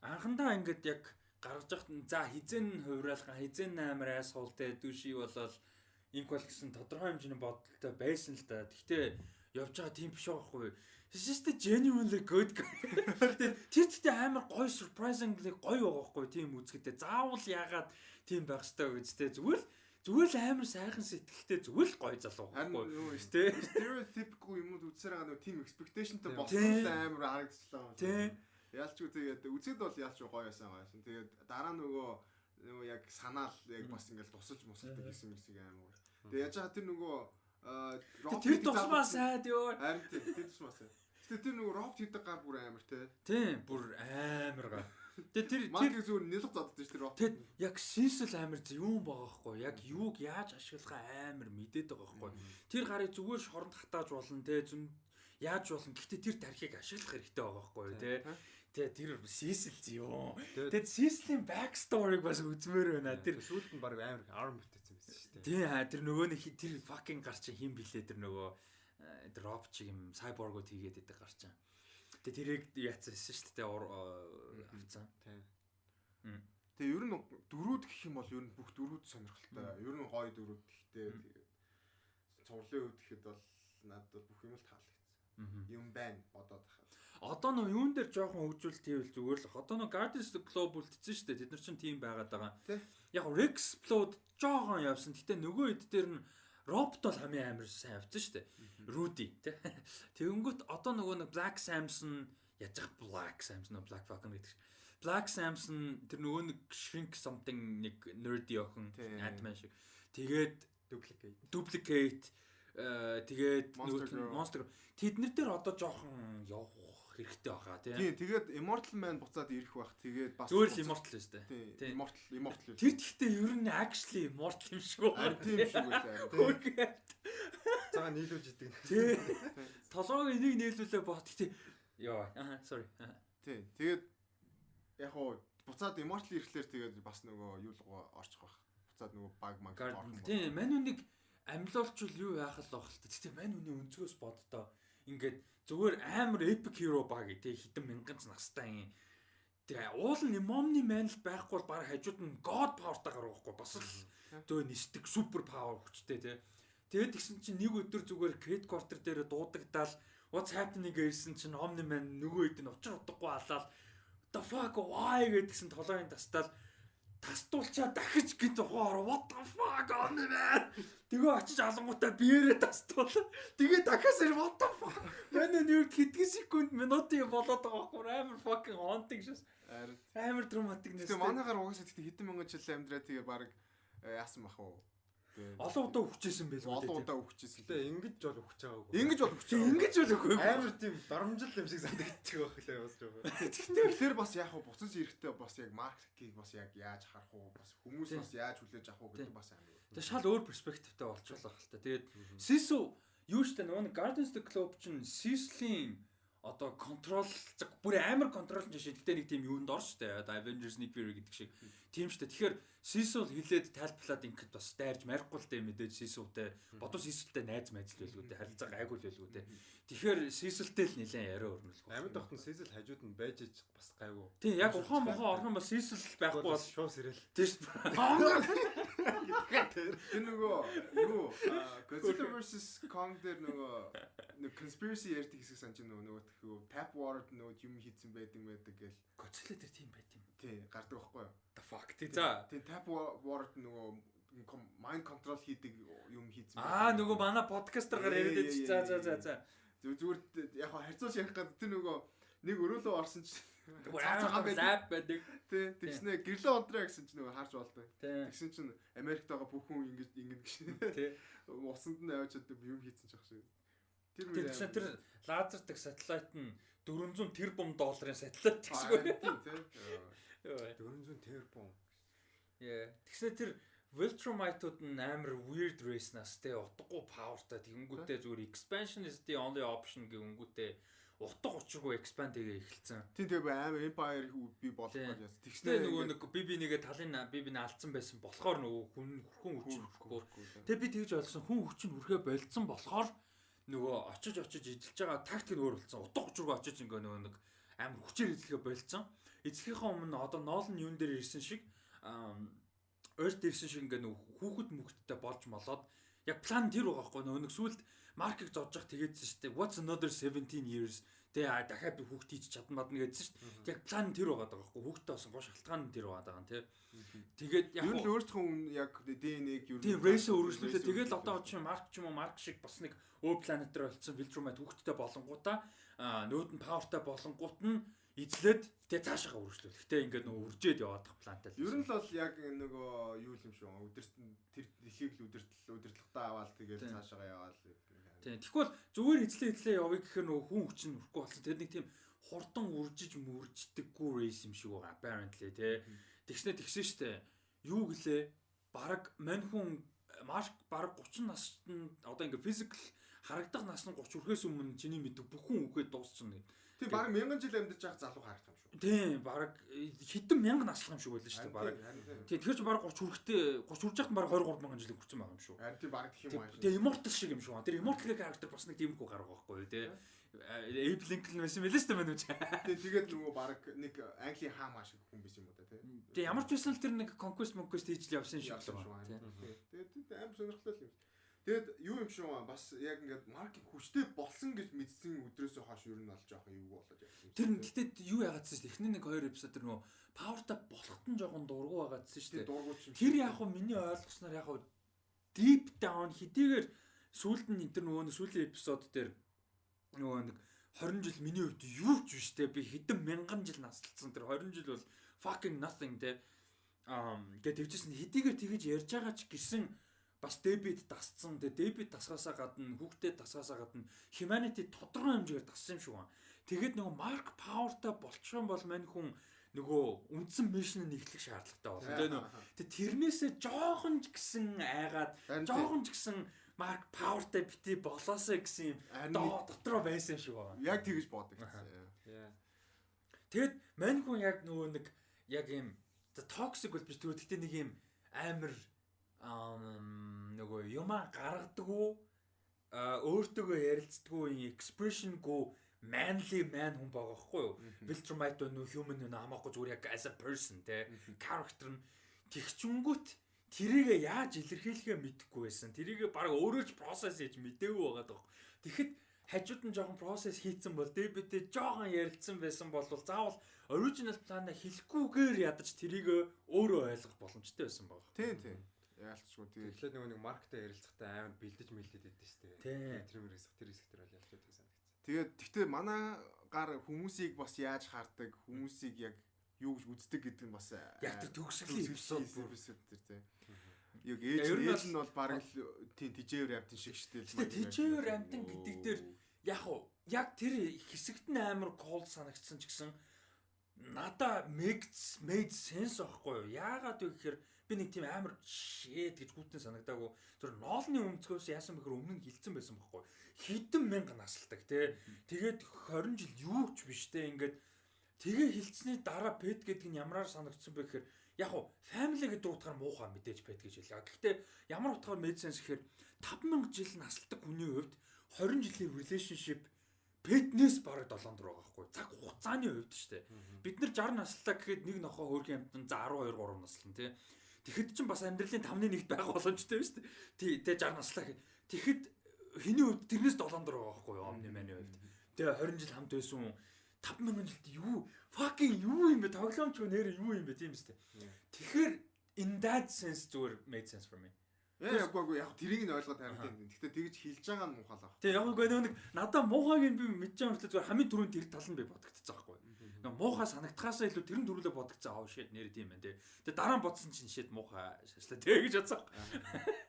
анхандаа ингээд яг гаргаж яхад за хизэн хувраалхан хизэн амар айсхол те дүүши болол инквал гэсэн тодорхой хэмжээний бодолтой байсан л да гэхдээ явж байгаа тийм биш байхгүй It's just a genuinely good guy. Тэр ихтэй амар гоё surprisingly гоё байгаа байхгүй тийм үзэхдээ заавал яагаад тийм байх ёстой гэж тэ зүгээр л амар сайхан сэтгэлтэй зүгээр л гоё залуу байхгүй тэ stereotypical юмуд үзсээр байгаа нөгөө team expectationтай болсон л амар харагдчихлаа. Тийм. Яалчгүй тэгээд үзэд бол яалч гоё байсан. Тэгээд дараа нөгөө яг санаал яг бас ингээл тусалж мусалдаг гэсэн юмсыг амар. Тэгээд яаж байгаа тэр нөгөө тэр тусмаа сайд ёо. Харин тэр тусмаа сайд. Гэтэ тэр нөгөө робот хийдэг гар бүр амар те. Тийм, бүр амар га. Тэгээ тэр манг зүгээр нэлэг заддаг ш тэр робот. Тэгэд яг синсэл амар юм байгаа хгүй. Яг юуг яаж ашиглахаа амар мэдээд байгаа хгүй. Тэр гарыг зүгээр шоронд хатааж болно те. Яаж болно. Гэтэ тэр тархийг ашиглах хэрэгтэй байгаа хгүй те. Тэгээ тэр синсэл юм. Тэгэд синслийн back story-г бас үзмээр байна. Тэр сүүлд нь баг амар arm битээсэн байсан шүү дээ. Тийм тэр нөгөө нэг тэр fucking гарч хин блээ тэр нөгөө drop чиг юм cyborg-ууд хийгээд байдаг гарч. Тэгээ тэрийг яатсан шүү дээ авцсан. Тийм. Тэгээ ер нь дөрүүд гэх юм бол ер нь бүх дөрүүд сонирхолтой. Ер нь гоё дөрүүд гэхдээ тэгээд цувралын үед гэхэд бол надад бол бүх юм л таалагдсан. Юм байна бодоод байхад. Одоо нөө юун дээр жоохон хөгжүүлэлт хийвэл зүгээр л. Одоо нөө Guardians of the Globe үлдсэн шүү дээ. Тэд нар чинь тийм байгаад байгаа. Яг Rex Explode жоохон явсан. Гэтэ нөгөө хэд дээр нь Robot бол хамгийн амар сайн авсан шүү дээ. Rudy тий. Тэгэнгүүт одоо нөгөө нэг Black Samson яаж Black Samson Black Falcon гэдэг. Black Samson тэр нөгөө нэг shrink something нэг nerdy охин Ant-Man шиг. Тэгээд duplicate тэгээд Monster тэднэр дээр одоо жоохон явах хэрэгтэй байгаа тий. Тэгээд Immortal Man буцаад ирэх байх. Тэгээд бас зүгээр л Immortal шүү дээ. Тий. Immortal. Тэр гэхдээ ер нь actually Immortal юм шиг байна. Тийм шиг байлаа. Цагаан нийлүүлж идэг. Тий. Толгойг энийг нийлүүлээ бот. Тий. Яа. Sorry. Тий. Тэгээд яг хоо буцаад Immortal ирэхлээр тэгээд бас нөгөө юу л орчих байх. Буцаад нөгөө баг маг орох юм. Тий. Мань үнийг амьлуулчвал юу яах л байх л та. Тэгтээ мань үний өнцгөөс боддоо ингээд зүгээр амар epic hero баг тий хитэн мянган настай юм. Тэгээ уул нь momны man л байхгүй бол баг хажууд нь god power-тай гарахгүй бас л төө нисдэг super power хүчтэй тий. Тэгээд тэгсэн чинь нэг өдөр зүгээр Great Quarter дээр дуудагдаал what's happening гэсэн чинь omni man нөгөө хэд нь учир утгагүй алаад the fuck why гэдгсэн толгойн тастаал тастуулчаа дахиж гинт ухаар what the fuck omni man тэгээ очиж алангуудаа биерээ тастуул. Тэгээ дахиас what the fuck манай нэг хэдхэн секунд минутын болоод байгаа байхгүй амар fucking haunting шээс. Амар драматик нэс. Тэгээ манайгаар угаасаа хэдэн мянган жил амьдраа тэгээ баг яасан бах уу. Олон удаа өгчээсэн байл. Олон удаа өгчээсэн. Тэгээ ингэж бол өгч байгаагүй. Ингэж бол өгч. Ингэж бол өгөхгүй. Амар тийм доромжил юм шиг санагдчих байх лээ бас жоо. Тэгэхээр бас яг буцаж ирэхдээ бас яг маркетинг бас яг яаж харах уу бас хүмүүс бас яаж хүлээж авах уу гэдэг бас амар. Тэгээ шал өөр перспективтэй болчихлоо хэл та. Тэгээд Sisu юу штэ нөгөө Guardians of the Globe чинь Cecil-ийн одоо контрол бүр амар контролж шээ. Гэтэ нэг тийм юунд ор штэ. Одоо Avengers Nick Fury гэдэг шиг. Тийм штэ. Тэгэхээр Cecil хилээд тайлбарлаад ингээд бас дайрж марихгүй л дээ мэдээж Cecil-тэй. Бодос Cecil-тэй найз майзл байлгүй дээ. Харилцаа гайгүй л байлгүй дээ. Тэгэхээр Cecil-тэй л нэлээд яриа өрнөлгүй. Амьд тогтон Cecil хажууд нь байж иж бас гайгүй. Тийм яг ухаан орхон бас Cecil байхгүй бол шуус ирэл. тийм штэ. Тэр нөгөө юу Godzilla vs Kong дээр нөгөө conspiracy ярьдаг хэсэг санаж нөгөө tap water нөгөө юм хийцэн байдаг гэл. Godzilla дээр тийм байт юм. Тий, гардаг байхгүй юу? The fuck тий. За. Тий, tap water нөгөө mind control хийдэг юм хийцэн байдаг. Нөгөө манай подкастер гараад яриад байж. За. Зүгээр яг харьцуулж ярих гэдэг тэр нөгөө нэг өрөөлөө орсон чинь цаацаа лаб байдаг. Тий, тэгснэ гэрлээ онтраа гэсэн чинь нөгөө харж болтой. Тэгсэн чинь Америкт байгаа бүх хүн ингэж гэж. Тий. Усанд нь аваад юм хийцэн ч ах шиг. Тэр лазердаг сателлайт нь 400 тэрбум долларын сателлайт гэсэн үг. Тий. 400 тэрбум. Тэгснэ тэр Viltrumite-ууд нь амар weird race-наас те утгагүй powerтай тэгэнгүүтээ зүгээр expansion is the only option гэнгүүтээ утга учиргүй expand хийгээ эхэлсэн. Тийм амар empire би болох гэж яс. Тэгснэ нөгөө нэг BB-нэгээ талын BB-ний алдсан байсан болохоор нөгөө хүн хүчин хүрхгүй. Тэгээ би тэгж олсон хүн хүчин хүрхээ болцсон болохоор нөгөө очиж эзэлж байгаа тактик нь өөр болсон. Утга учиргүй очиж ингээ нөгөө нэг амар хүчээр эзлэхээ болцсон. Эзлэхийнхаа өмнө одоо Nolan юун дээр ирсэн шиг Earth ирсэн шиг ингээ нөгөө хүүхэд мөхөдтэй болж молоод яг план тэр байгаа байхгүй нөгөө нэг сүлд маркийг зодж явах тэгээдсэн шүү дээ. What's another 17 years тэгээ дахиад хүүхэд хийж чадна мадна гэдсэн шүү дээ. Яг план тэр байгаа даа байхгүй хүүхдтэй болсон гоо шалтгаан нь тэр байгаа даа тий. Тэгээд яг юу л өөрсдөө яг DNA-г юу тийм race өргөжлүүлээ. Тэгээд одоо чинь марк ч юм уу марк шиг бас нэг өөр планет дээр болцсон Viltrumite хүүхдтэй болонгуудаа нөөд нь powerтай болонгууд нь эзлээд тэгээ цаашаа үргэлжлүүлэх. Гэтэ ингээд нөгөө үржээд яваадах плантай л. Ер нь л яг нөгөө юу юм шүү. Өдөрт тэр дэлхийг л удирдлагатаа аваад тэгээд цаашаа яваал. Тийм. Тэгвэл зүгээр эзлээ явъя гэхээр нөгөө хүн хүч нь өрөхгүй болсон. Тэр нэг тийм хурдан үржиж мөрждөггүй race юм шиг байгаа apparently тий. Тэгсэн штэ. Юу гэлээ? Бараг мань хүн марк бараг 30 наснд одоо ингээд physical харагдах нас нь 30 хүрэхээс өмнө чиний мэддэг бүх хүн үхээд дуусчихна гэдэг. Тийм бараг 1000 жил амьдарч байгаа залуу харагдах юм шүү. Тийм бараг хэдэн мянган наслах юм шиг байлаа шүү дээ бараг. Тийм тэгэхээр ч бараг 30 хүрэхтэй 30 хүрж яхад бараг 23 мянган жил хүрсэн байгаа юм шүү. Харин тийм бараг гэх юм аа. Тийм immortal шиг юм шүү. Тэр immortal character бас нэг тиймэрхүү гарга байхгүй юу тий. Abe Lincoln байсан мэлээ шүү дээ мань үуч. Тийм тэгээд нөгөө бараг нэг Английн хаамаа шиг хүн байсан юм уу та тий. Тийм ямар ч байсан л тэр нэг conquest хийж явсан шиг байна. Тэгээд амар сонирхолтой юм. Тэгэд юу юм шиг бас яг ингээд маркетинг хүчтэй болсон гэж мэдсэн өдрөөсөө хойш ер нь олж байгаа юу болоод явсан. Тэр гэхдээ юу яагаадсэн шүү дээ. Эхний нэг 2 эпизод тэр нөгөө power-та болохт нь жоохон дургу байгаадсэн шүү дээ. Тэр яг хөө миний ойлгосноор яг хөө deep down хэдийгээр сүүлд нь тэр нөгөө сүүлийн эпизод дээр нөгөө нэг 20 жил миний хувьд юу ч биш те би хэдэн мянган жил наслцсан тэр 20 жил бол fucking nothing те гэдэг тэгжсэн хэдийгээр тэгэж ярьж байгаа ч гэсэн бас дебит дасцсан. Тэгээ дебит дасгаасаа гадна хүүхдэд дасгаасаа гадна humanity тодорхой хэмжээгээр дассан юм шиг байна. Тэгээд нөгөө марк павертай болчих юм бол мань хүн нөгөө үндсэн мишн нэглэх шаардлагатай болно. Тэгээ тэрнээсээ жоохон ч гэсэн айгаад жоохон ч гэсэн марк павертай бити болоосаа гэсэн юм дотроо байсан юм шиг байна. Яг тэгэж боддог. Тэгэд мань хүн яг нөгөө нэг яг юм toxic бол биш тэгвэл гэхдээ нэг юм амар нөгөө юмаа гаргадаггүй өөртөөгөө ярилцдаггүй expression-гүй manly man хүн байгаа хгүй юу? Viltrumite нөө human нөө хамаагүй зүгээр яг as a person те character нь тэгчүнгүүт тэрийг яаж илэрхийлэхээ мэдэхгүй байсан. Тэрийг баг өөрөө ч process хийж мэдээгүй байгаа даа. Тэгэхэд хажууд нь жоохон process хийцэн бол дебитээ жоохон ярилцсан байсан бол заавал original plan-а хэлэхгүйгээр ядаж тэрийг өөрөө ойлгох боломжтой байсан баг. Тийм. Яалтчгүй тэгэхээр нөгөө нэг маркетаа ярилцахтаа амар бэлдэж мэлдээд байдаг шүү дээ. Тэр хэсэг бол ялч байдаг санагдсан. Тэгээд тэгтээ манай гар хүмүүсийг бас яаж хардаг, хүмүүсийг яг юу гэж үздэг гэдэг нь бас яг тэр төгсгөлийн эпизод тэр тийм. Яг ээж нь бол баг тийм тижээвэр амтэн шиг штэ л. Тэгтээ тижээвэр амтэн гэдэг дээр яг тэр хэсэгт нь амар cool санагдсан ч гэсэн надаа made sense байхгүй юу? Яагаад вэ гэхээр би нэг тийм амар shit гэж гүйтэн санагдаагүй. Зөв ноолны өмцгөөс яасан бэхэр өмнө нь хилцсэн байсан байхгүй. Хэдэн мянга насалдаг тий. Тэгээд 20 жил юу ч биш тий. Ингээд тэгээ хилцсний дараа pet гэдэг нь ямараар санагдсан бэ гэхээр яг уу family гэдэг утгаар муухай мэдээж pet гэж хэлээ. Гэхдээ ямар утгаар made sense гэхээр 5000 жил насалдаг хүний хувьд 20 жилийн relationship petнess бараг 7 дор байгаа байхгүй. Цаг хугацааны хувьд шүү дээ. Бид нар 60 наслаа гэхэд нэг нохоо хөргийн амтан за 12 3 наслан тий. Тэгэхэд чинь бас амьдралын 5-1-т байх боломжтой шүү дээ. Тэ 60 наслаа гэхэд тэгэхэд хэний хувьд тэрнээс 7 дор байгаа байхгүй юу? Omni Man-ийн хувьд. Тэгээ 20 жил хамт байсан 5000 жилд юу fucking юу юм бэ? Тоглоомч нэр юу юм бэ тийм үстэй. Тэгэхээр in that sense зүгээр made sense for me. Яг тэрийг нь ойлгоод харагдав. Гэхдээ тэгж хэлж байгаа нь муухай л баг. Тэгээ яг нэг надаа муухайг би мэдж байгаа мэт зүгээр хамгийн түрүүнд тэр тал нь би бодогдчихсан байхгүй. Нэг муухай санагдахаасаа илүү тэрэн төрүүлээ бодогдсон. Shit нэр тийм байна тий. Тэгээ дараа нь бодсон чинь shit муухай шашлаа тий гэж бодсон.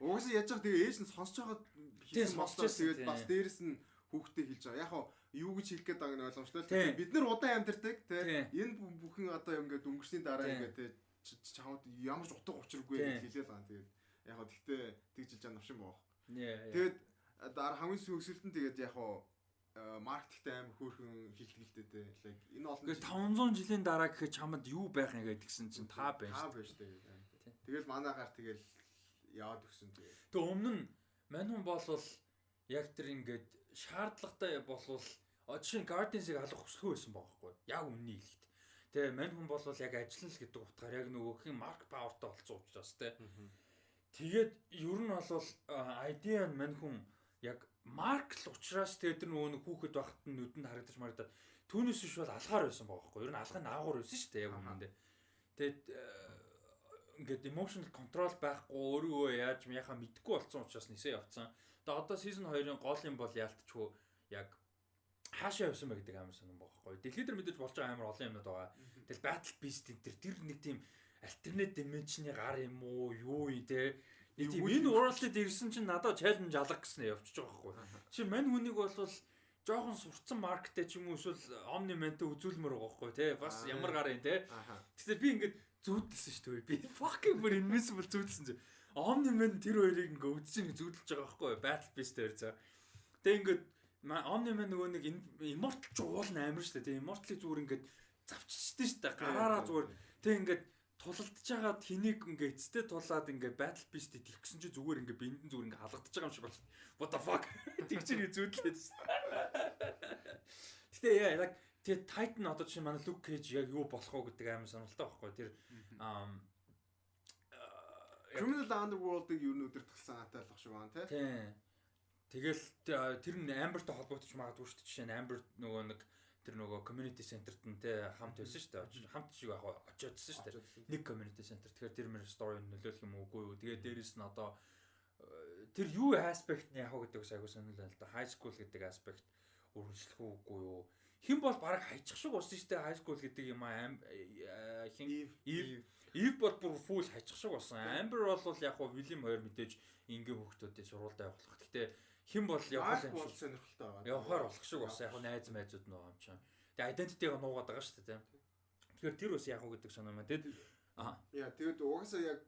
Угсаа яаж яг тэгээ ээж нь сонсож байгаа тийм тэгээд бас дээрэс нь хүүхдээ хэлж байгаа. Яг юу гэж хэлэх гээд байгааг нь ойлгомжтой л. Бид нар удаан амьдардаг тий. Энэ бүхэн одоо ингээд өнгөрсний дараа ингээд чамд ямар ч утга учиргүй гэж хэлээд байгаа. Тэгээд яг гэхдээ тэгж хэлж байгаа навшин боох. Тэгээд дараа хамгийн сүүлд нь тэгээд яг маркетинг амар хөөрхөн хилтгэлтэй те. Like энэ олон 500 жилийн дараа гэхэд чамд юу байх юм гэдгсэн чинь та байж. Та байж те. Тэгэл манаагаар тэгэл яваад өгсөн тэгээд. Тэг өмнө нь мань хүн болвол яг тэр ингээд шаардлагатай болвол жишээ нь Guardians-ыг алах хүсэлгүй байсан байхгүй. Яг үнний хэлэхэд. Тэгээ мань хүн болвол яг ажиллана л гэдэг утгаар яг нөгөөх нь марк павертай болцсон учраас те. Тэгээд ер нь бол idea нь мань хүн яг марк л учраас тэгээд тэр нөгөө хүүхэд байхад нь нүдэнд харагдаж марагдаад түүнээс биш бол алгаар байсан байхгүй. Ер нь алгын аагуур байсан шүү дээ яг үнэндээ. Тэгээд ингээд emotional control байхгүй өөрөө яаж яхаа мэдэхгүй болсон учраас нисээ явцсан. Тэгээд одоо season 2-ын гол юм бол яалтчгүй яг хаашаа явсан бэ гэдэг амар сонирн байхгүй. Дэлхийд дээр мэдээж болж байгаа амар олон юмнууд байгаа. Тэгэл battle beast тэр нэг тийм alternate dimension-ы гар юм уу юу юм те. Энэ world-д ирсэн чинь надад challenge алга гэснээр явчихж байгаа байхгүй. Чи мань хүнийг бол жоохон сурцсан маркеттэй ч юм уу эсвэл Omni Man-тэй үзүүлмээр байгаа байхгүй те. Бас ямар гар юм те. Тэгэхээр би ингээд зүүдэлсэн шүү дээ. Би fucking бүр invincible зүүдэлсэн чи. Omni Man тэр хоёрыг ингээд үдчиний зүүдэлж байгаа байхгүй. Battle Beast-ээр за. Тэг ингээд Omni Man нөгөө нэг Immortal ч уулна амар шүү дээ. Immortal-ийг зүгээр ингээд завччихсан шүү дээ. Гараараа зүгээр тэг ингээд тулалдж байгаад хэнийг ингээ эцтэй тулаад ингээ battle beast идэх гэсэн чи зүгээр ингээ биндэн зүгээр ингээ халагдаж байгаа юм шиг байна. What the fuck? Тэг чи нэг зүүдлээд шүү. Гэтэ яг тэр Titan одоо чинь манай Luke Cage яг юу болох вэ гэдэг амар сонирхолтой байхгүй. Тэр Criminal Underworld-ыг юу нүдэр тгсан хатаалах шиг байна тий. Тэгэл тэр нь Amber-тай холбогдож магадгүй шүү дээ. Жишээ нь Amber нөгөө нэг тэр нөгөө community center-т нь те хамт байсан шүү дээ. Хамт шиг яг очиодсэн шүү дээ. Нэг community center. Тэгэхээр тэр мэр story нөлөөлөх юм уугүй юу. Тэгээд дээрэс нь одоо тэр юу аспект нь яг гэдэг ус айгуу сонирхол байна л да. High school гэдэг аспект өргөжлөх үгүй юу. Хэн бол бараг хайчих шиг болсон шүү дээ. High school гэдэг юм Eve бол бүр full хайчих шиг болсон. Amber бол яг хуу William хоёр мэдээж ингийн хүүхдүүдийн сургуультай явуулах. Гэтэ хэн бол явах юм шиг сонирхолтой байгаа. Явахаар болох шиг болсон. Яг найз майзууд нөгөө юм чинь. Тэгээ identity-г нуугаад байгаа шүү дээ. Тэгэхээр тэр бас яг уу гэдэг санаа маа. Тэгэд яа тэгээд угаасаа яг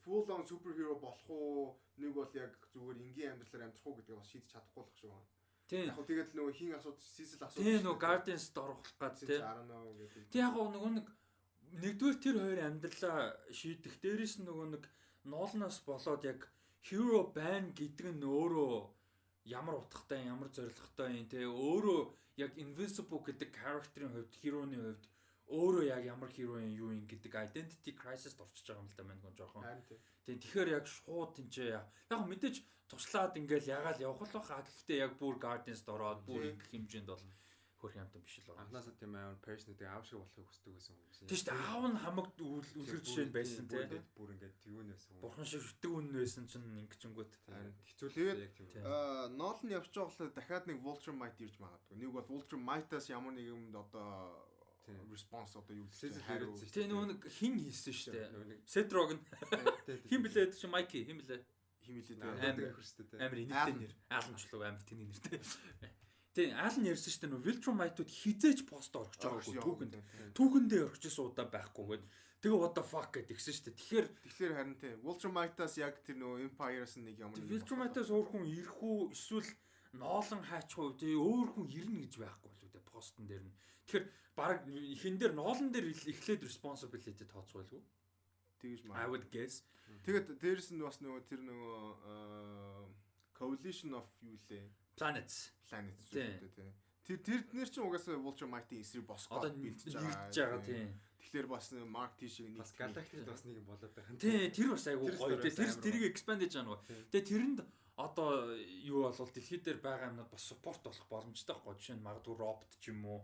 full on superhero болох уу нэг бол яг зүгээр энгийн амьдралаар амьдрах уу гэдгийг бас шийдэж чадахгүй болох шиг байна. Тийм. Яг тэгээд нөгөө хин асууд Cecil асууд. Тийм нөгөө Guardians-д орох гад тийм. Тэг яг нөгөө нэгдүгээр тэр хоёрын амьдралаа шийдэх дээрээс нөгөө нэг Nolan-аас болоод яг hero ban гэдэг нь өөрөө ямар утгатай ямар зорилготой юм те өөрөө яг Invincible гэдэг character-ийн хувьд hero-ны хувьд өөрөө яг ямар hero юу юм гэдэг identity crisis-д орчиж байгаа юм л да мань гон жоохон. Тийм тэгэхээр яг шууд тэнцээ яг мэдээж туслаад ингээл ягаал явах л баха гэхдээ яг бүр Guardians-д ороод бүр их хэмжээнд бол хөрх юмтай биш л байна. Анхнаасаа тийм амар personality аав шиг болохыг хүсдэг байсан юм шиг. Тийм шүү дээ аав нь хамаг үлгэр жишээ нь байсан те. Бүр ингээд юу нэсэн. Бурхан шиг шүтдэг үн байсан чинь ингэчэнгүүт. Хэцүүлээд Nolan явж байгаа болохоор дахиад нэг Vulture ирж магадгүй. Нэг бол Vulture Might-аас ямар нэг юмд одоо response одоо юу гэсэн хариу. Тэгээ нөгөө нэг хин хийсэн шүү дээ. Seth Rogen. Хин блээд чи Mikey хин блээ. Хин блээ амар инээдтэй нэр. Ааланчлуу амар тэний нэртэй. Тэгээ Аалан ярьсан шүү дээ. Vulture Might-ууд хизээч пост орж байгаагүй түүхэнд. Түүхэндээ орчихсон удаа байхгүйгээд Тэгээ what the fuck гэдэг гисэн шүү дээ. Тэгэхээр харин тий Ultramite-аас яг тэр нөгөө Empire-аас нэг юм. Ultramite-аас өөр хүн ирэх үү эсвэл ноолон хаачих уу тэгээ өөр хүн ирнэ гэж байхгүй болов үү постн дээр нь. Тэгэхээр баг хин дээр ноолон дээр эхлээд responsibility тооцоолгүй. Тэгэж I would guess. Тэгээд дээрэс нь бас нөгөө тэр нөгөө Coalition of юу лээ? Planets үү тий. Тэр чинь угаасаа Ultramite-ийн эсрэг босгоод бэлдэж байгаа тийм. Тэгэхээр бас Mark T шиг бас Galactic бас нэг юм болоод байгаа. Тий, тэр бас айгуу гоё. Тэрийг expand хийж байгаа нөгөө. Тэгээ тэрэнд одоо юу болвол дэлхий дээр байгаа юмнууд бас support болох боломжтой байхгүй. Жишээ нь магадгүй робот ч юм уу.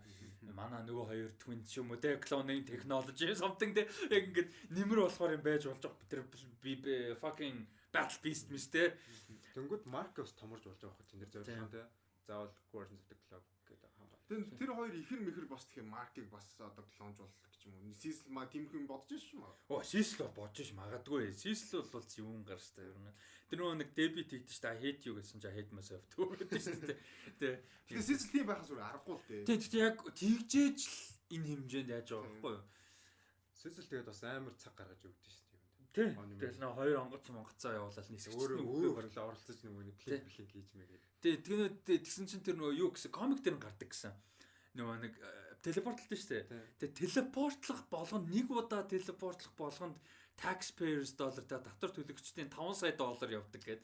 Манай нөгөө хоёр twin ч юм уу. Тэ cloning technology something тэ яг ингээд нэмэр болохоор юм байж болж байгаа. Тэр fucking battle beast мэт тэ. Тэнгүүд Mark-ос томорж болж байгаа хөө тэр зорилгоо тэ. Заавал Guardians of the Club гэдэг хамгаалал. Тэр хоёр ихэр мэхэр бас тэгэхээр Mark-ыг бас одоо клонж болох гэж юм уу. Сисл маа тийм юм бодож шүү маа. Оо, Сисл бол бодож ш магадгүй. Сисл бол юм гарч та ер нь. Тэр нөгөө нэг debit хийдэж та hate you гэсэн чи hate myself гэдэг шүү дээ. Тэ. Тэгэхээр Сисл тийм байхаас өөр аргагүй л дээ. Тэ яг тэгжээж л энэ хэмжээнд яаж байгаа байхгүй юу? Сисл тэгээд бас амар цаг гаргаж өгдөө шүү дээ. Тэ. Тэгэл нөө хоёр онгоцоо явуулаад нисгэж өөрөө барилаа оролцож нэг плейн хийж мэгээд. Тэ тэгсэн чинь тэр нөгөө юу гэсэн комик дээр нь гардаг гэсэн. Нөгөө нэг телепортлолтой шүү дээ. Тэгээ телепортлох болгонд нэг удаа телепортлох болгонд taxpayers dollar та татвар төлөгчдийн 5 сая доллар явдаг гэд.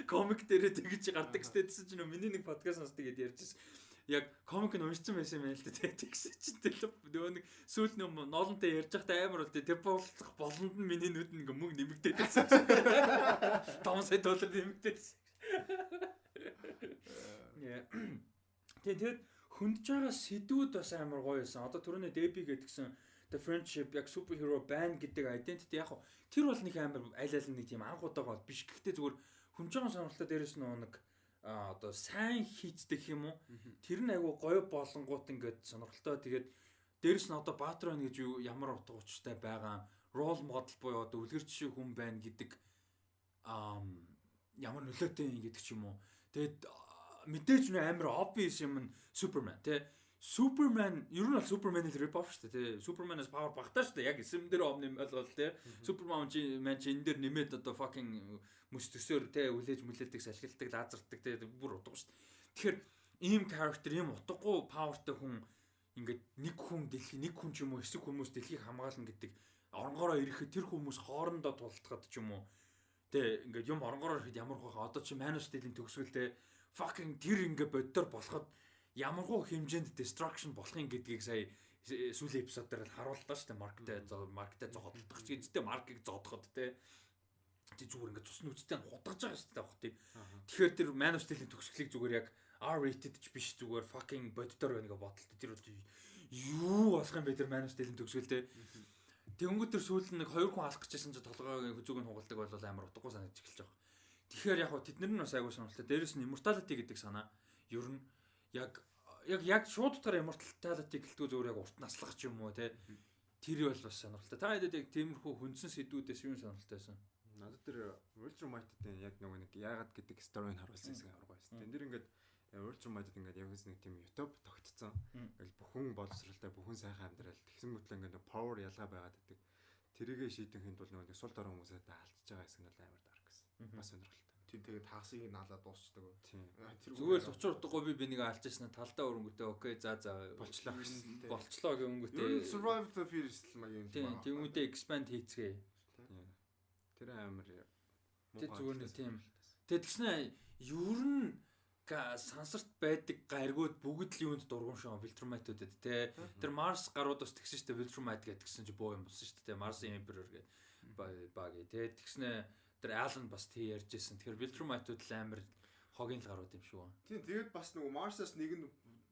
Комик дээрээ тэгж гардаг шүү дээ. Тэсэн чинь миний нэг подкаст сонсдог гэдээ ярьжсэн. Яг комик нь уншсан байсан юм байна л да. Тэгсэн чинь нөгөө нэг сүүл нөө ноолонтой ярьж байхдаа амар бол телепортлох болгонд нь миний нүд нэг мөнгө нэмэгдээд байсан. 5 сая доллар нэмэгдээд байсан. Яа. Тэгээд хөндөж байгаа сэдвүүд бас амар гоё байсан. Одоо түрүүний Debbie гэдгсэн The Friendship яг superhero band гэдэг identity яг тэр бол нэг амар аль нэг тийм анх удаага бол биш. Гэхдээ зүгээр хөндөж байгаа сонирхолтой дээрээс нэг одоо сайн хийцдэг юм уу? Тэр нь айгүй гоё болонгууд ингээд сонирхолтой. Тэгээд дээрээс нь одоо Batroin гэж ямар утга учиртай байгаа role model буюу одоо үлгэр жишээ хүн байна гэдэг ямар нөлөөтэй юм гэдэг ч юм уу. Тэгээд мэдээж нэ амар obvious юм нь Superman тий. Superman ер нь бол Superman-ийн rip off шүү дээ тий. Superman-аас power багтаа шүү дээ. Яг эсэм дээр овны бол тий. Superman чи энэ дээр нэмээд одоо fucking мөс төсөөр тий хүлээж мүлээдэг ашигладаг лазердаг тий бүр утга шүү дээ. Тэгэхээр ийм character ийм утгагүй powerтай хүн ингээд нэг хүн ч юм уу эсэг хүмүүс дэлхийг хамгаална гэдэг оронгороо ирэхэд тэр хүмүүс хоорондоо тултахад ч юм уу тий ингээд юм оронгороо ирэхэд ямар хөө одоо чи Man of Steel-ийн төгсгөлтэй fucking тэр ингээ боддоор болоход ямаргүй хэмжээнд destruction болохын гэдгийг сая сүүлийн эпизод дээр харууллаа шүү дээ. Марктэй зогоодох ч гэжтэй маркийг зодоход те. Тэг зүгээр ингээ цусны үстэй худагж байгаа шүү дээ авах тий. Тэгэхээр тэр Man of Steel-ийн төгсгөлийг зүгээр яг R-rated ч биш зүгээр fucking боддоор байна гэж бодолтой. Тэр юу болох юм бэ тэр Man of Steel-ийн төгсгөл те. Тэнгүүд тэр сүүл нэг 2 хүн алах гэжсэн чи толгойн хүзүүг нь хугалдаг бол амар утгагүй санагдаж эхэлж байгаа. Тэгэхээр яг хөө тэднэр нь бас айгуу сонирхолтой. Дээрээс нь immortality гэдэг санаа ер нь яг шууд утгаар immortality гэлтгүй зүгээр яг урт наслах ч юм уу те. Тэр бол бас сонирхолтой. Та хэдэд яг тиймэрхүү хүнсэн сэдвүүдээс юу сонирхолтой байсан? Надад тэр Ultramite-ийн яг нэг яагаад гэдэг story-г харуулсан хэсэг амар гоё байсан. Тэн дээр ингээд Ultramite ингээд яг нэг тийм YouTube тогтцсон. Ингээл бүхэн боловсралтай бүхэн сайхан амьдрал тэгсэн мэтлээ ингээд power ялгаа байгаад байдаг. Тэрийгэ шийдэх хэнд бол нэг сул дорой хүмүүсээ алдчихж байгаа хэсэг нь бол амар dark гэсэн. Бас сонирхолтой. Тийм тэгээд хагасыг наалаад дуусчдаг. Тийм. Зүгээр л учир утгагүй би нэг алчсан талдаа өрөнгөтэй окей за болчлоо гэнгүүтээ survive the fittest л маяг юм. Тийм тэгмүүдээ expand хийцгээ. Тэр амар тэг зүгээр нэг тийм. Тэг тэгснэ ер нь сансарт байдаг гаригууд бүгд л юунд дургуун шоо Viltrumite-уудад те. Тэр Mars гарууд бас тэгсэн шүү дээ Viltrumite гэдгсэн чи боо юм болсон шүү дээ. Mars-ийн Emperor гэдэг баг те. Тэгснэ тэр Alan бас тий ярьжсэн. Тэгэхээр Viltrumite-ууд л амар хогийн л гарууд юм шүү. Тийм тэгээд бас нөгөө Mars-аас нэг нь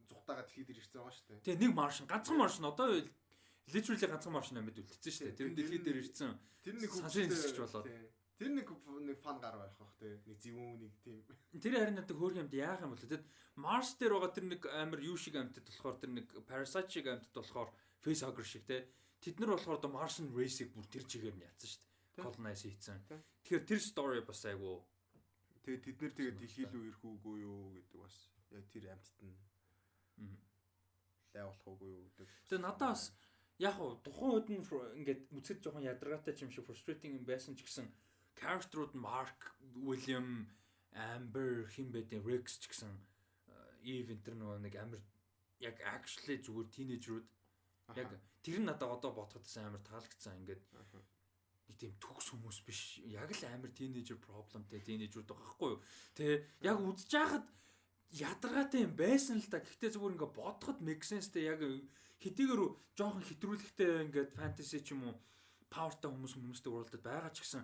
зүхтаага дэлхийд ирчихсэн байгаа шүү дээ. Тэгээ нэг Martian ганцхан Martian одоо literally ганцхан Martian амьд үлдсэн шүү дээ. Тэр дэлхий дээр ирсэн. Тэр нэг хөвчөж болоод. Тэр нэг фан гар байх бах те. Нэг зэвүүн нэг тийм. Тэр харин надад хөөрхөн юмд яах юм бол тэгэд Mars дээр байгаа тэр нэг амар юу шиг амьтад болохоор тэр нэг Parasite шиг амьтад болохоор facehugger шиг те. Тэд нар болохоор одоо Martian race-ийг бүр тэр чигээр нь ядсан шүү дээ. Colonize хийцэн. Тэгэхээр тэр story бас айгу. Тэгээ тэд нар тэгээ дэлхий рүү ирэх үгүй юу гэдэг бас яг тэр амьтад нь лай болох үгүй юу гэдэг. Тэгээ надад бас яг хуу тухайн үед нь ингээд үзэхэд жоохон ядаргаатай юм шиг frustrating юм байсан ч гэсэн character-ууд нь Mark, William, Amber, хин бэдэ Rex ч гэсэн Eve энэ нэг амар яг actually зүгээр teenager-ууд яг тэр нь надад одоо бодоходсан амар таалагдсан ингээд нэг тийм төгс хүмүүс биш яг л амар teenager problemтэй teenager-ууд байгаа байхгүй юу. Тэ яг үзэж байхад ядаргаатай юм байсан л та. Гэхдээ зүгээр ингээд бодоход make sense-тэй яг хэдийгээр жоохон хэтрүүлэгтэй ингээд fantasy ч юм уу powerтай хүмүүстэй world-д байгаа ч гэсэн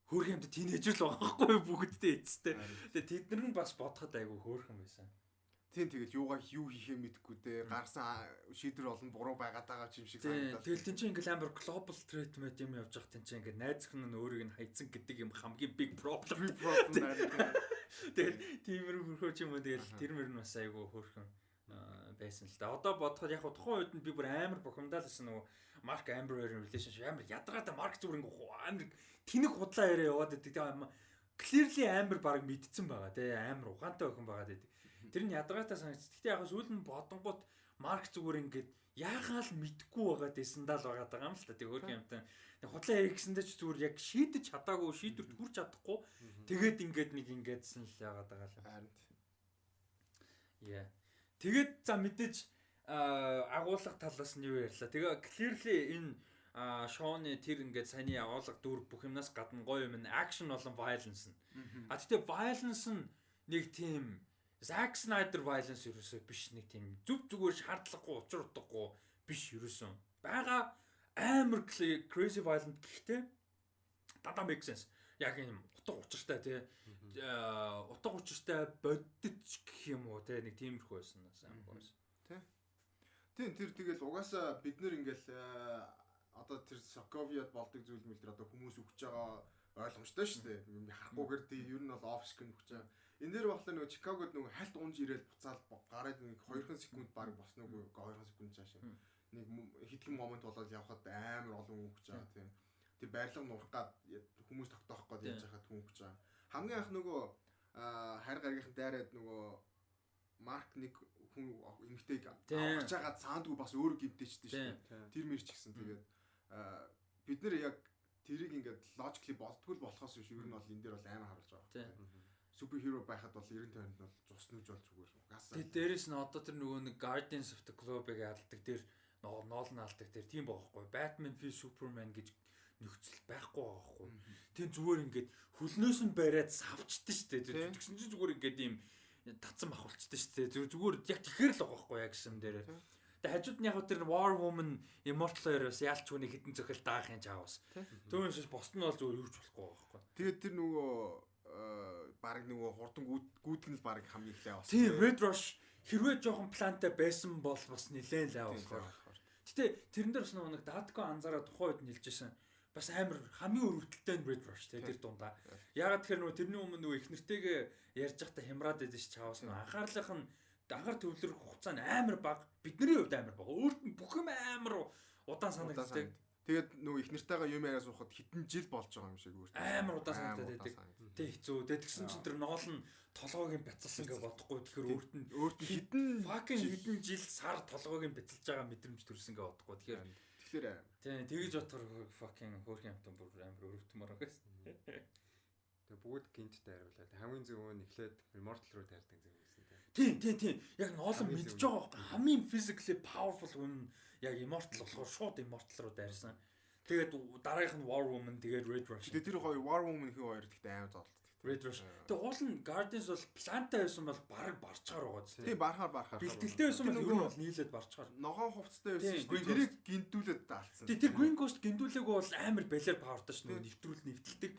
хөөрхөн юмд teenager л байгаа байхгүй юу бүгдтэй эцтэй. Тэгээ тэд нар нь бас бодоход айгүй хөөрхөн байсан. Тийм тэгэл юу хийхээ мэдэхгүй те гарсан шийдвэр олон буруу байгаад байгаа юм шиг санагдаад. Тэгэл тэн чинь ингээл амар global treatment юм явж байгаа тэн чинь ингээд найзах нь өөрийг нь хайцсан гэдэг юм хамгийн big problem. Тэгэл тиймэр хөрхөөч юм уу тэгэл тэр мөр нь бас айгүй хөөрхөн байсан л да. Одоо бодоход яг тухайн үед нь би бүр амар бухимдал гэсэн нөгөө Mark Amber-ийн relationship амар ядаргаатай Mark зүгээр ингээ амар тэнэг худлаа яриа яваад байдаг. Тэгээ clearly Amber баг мэдсэн байгаа те амар ухаантай охин байгаа гэдэг. Тэр нь ядаргаатай санагдчих. Гэхдээ яг сүүл нь бодонгууд Mark зүгээр ингээд яахаа л мэдгүй байгаад дэсэндаа л байгаа юм л та. Тэг хөрх юмтай. Тэг худлаа ярих гэсэндээ ч зүгээр яг шийдэж чадаагүй, шийдвэрт хүрч чадахгүй. Тэгээд ингээд нэг ингээдсэн л яагаад байгаа юм. Харин. Яа. Тэгээд за мэдээж агуулга талаас нь юу ярьлаа. Тэгээ clearly энэ Шоны тэр ингээд саяны агуулга дүр бүх юмнаас гадна гоё юм. Action болон violence нь. Тэгтээ violence нь нэг тийм Zack Snyder violence ерөөсөө биш нэг тийм зүгээр шаардлагагүй учир утгагүй биш ерөөсөн. Бага амар crazy violent гэхдээ дандаа make sense. Яг юм утга учиртай тий. Утга учиртай боддч гэх юм уу тий нэг тиймэрхүү байсан сайн байсан. Тийм тэр тэгэл угаасаа бид нэр ингээл одоо тэр Sokovia-д болдог зүйл мэл тэр одоо хүмүүс өгч байгаа ойлгомжтой шүү дээ. Харахгүйгээр тий ер нь бол off-screen өгч байгаа. Энэ дээр багтаа нөгөө Чикагод нөгөө хальт унж ирээл буцаал гараад нэг 2 секунд баг босноо үгүй 2 секунд цааш. Нэг хэдхэн момент болоод явхад амар олон үг гэж байгаа тийм. Тэр байрлал нурах гад хүмүүс тогтоох гээд яаж хахад хүн гэж байгаа. Хамгийн анх нөгөө хайр гаргийнхын дайраад нөгөө Марк нэг хүн эмгтэйг авах чагаад саандгүй бас өөр гимтэйчтэй шүү дээ. Тэр мэр ч гэсэн тэгээд бид нэр яг тэрийг ингээд logically болдгоо болохоос биш ер нь бол энэ дээр бол амар харуулж байгаа. Superhero байхад бол 90 тойронд бол цус нүж бол зүгээр угаасаа. Тэгээд дээрэс нь одоо тэр нөгөө нэг Guardians of the Globe-ыг алдаг тэр Nolan алдаг тэр тийм байхгүй. Batman v Superman гэж нөхцөл байхгүй байхгүй. Тийм зүгээр ингээд хөлнөөс нь бариад савчдээ шүү дээ. Тэгсэн чинь зүгээр ингээд ийм татсан махулчдээ шүү дээ. Зүгээр яг тэгэхэр л байгаа байхгүй яг гэсэн дээрээ. Тэгээд хажууд нь яг тэр War Woman Immortal-оор бас яалч хүний хитэн зөхил даах юм чаавас. Түүнээс босд нь бол зүгээр юу ч болохгүй байхгүй. Тэгээд тэр нөгөө баг нөгөө хурдан гүйдэг нь л баг хамгийн их лай болсон. Тийм Red Rush хэрвээ жоохон плантай байсан бол бас нэлээд лай болох. Гэтэ тэрэн дээр бас нэг Datko анзаараа тухайн үед нэлжсэн. Бас амар хамгийн өрөвдөлтэй нь Red Rush тэр дундаа. Ягаад тэгэхээр нөгөө тэрний өмнө нөгөө их нэртэйгээ ярьж байхдаа хямраад байдсан ш чаавас нөгөө анхаарлынх нь анхаар төвлөрөх хугацаа нь амар бага. Бидний хувьд амар бага. Өөрт нь бүх юм амар удаан санагддаг. Тэгээд нөгөө их нартайгаа юм яриа суухад хэдэн жил болж байгаа юм шиг өөртөө амар удаан санагдаад байдаг. Тэг хэцүү. Тэгсэн чинь тэр Nolan толгойг нь бяцалсан гэж бодохгүй. Тэгэхээр өөрт нь хэдэн жил сар толгойг нь бяцалж байгаа мэдрэмж төрсөн гэж бодохгүй. Тэгэхээр тийм тэгэж бодохоор fucking хөөрхөн амтан бүр амар өрөвдмөр байгаас. Тэгээ бүгд гинттэй хариулаад хамгийн зөв нь эхлээд Immortal руу таардаг юм байсан тийм. Яг Nolan мэдж байгаа байхгүй. Хамгийн physically powerful хүн яг Immortal болохоор шууд Immortal руу дайрсан. Тэгээд дараагийнх нь War Woman тэгээд Red Rush. Тэгээд тэр хоёр War Woman-ийн хоёр гэхдээ амар зоолт. Red Rush. Тэгээд уул нь Guardians бол плантай байсан бол баг барчгаар байгаа зү. Тийм барахаар. Бэлтгэлтэй байсан бол ер нь бол нийлээд барчгаар. Ногоон хувцастай байсан шүү. Тэрийг гинтүүлээд даалцсан. Тэр Green Ghost гинтүүлээг бол амар балер павертай шүү. Нэвтрүүлдэг.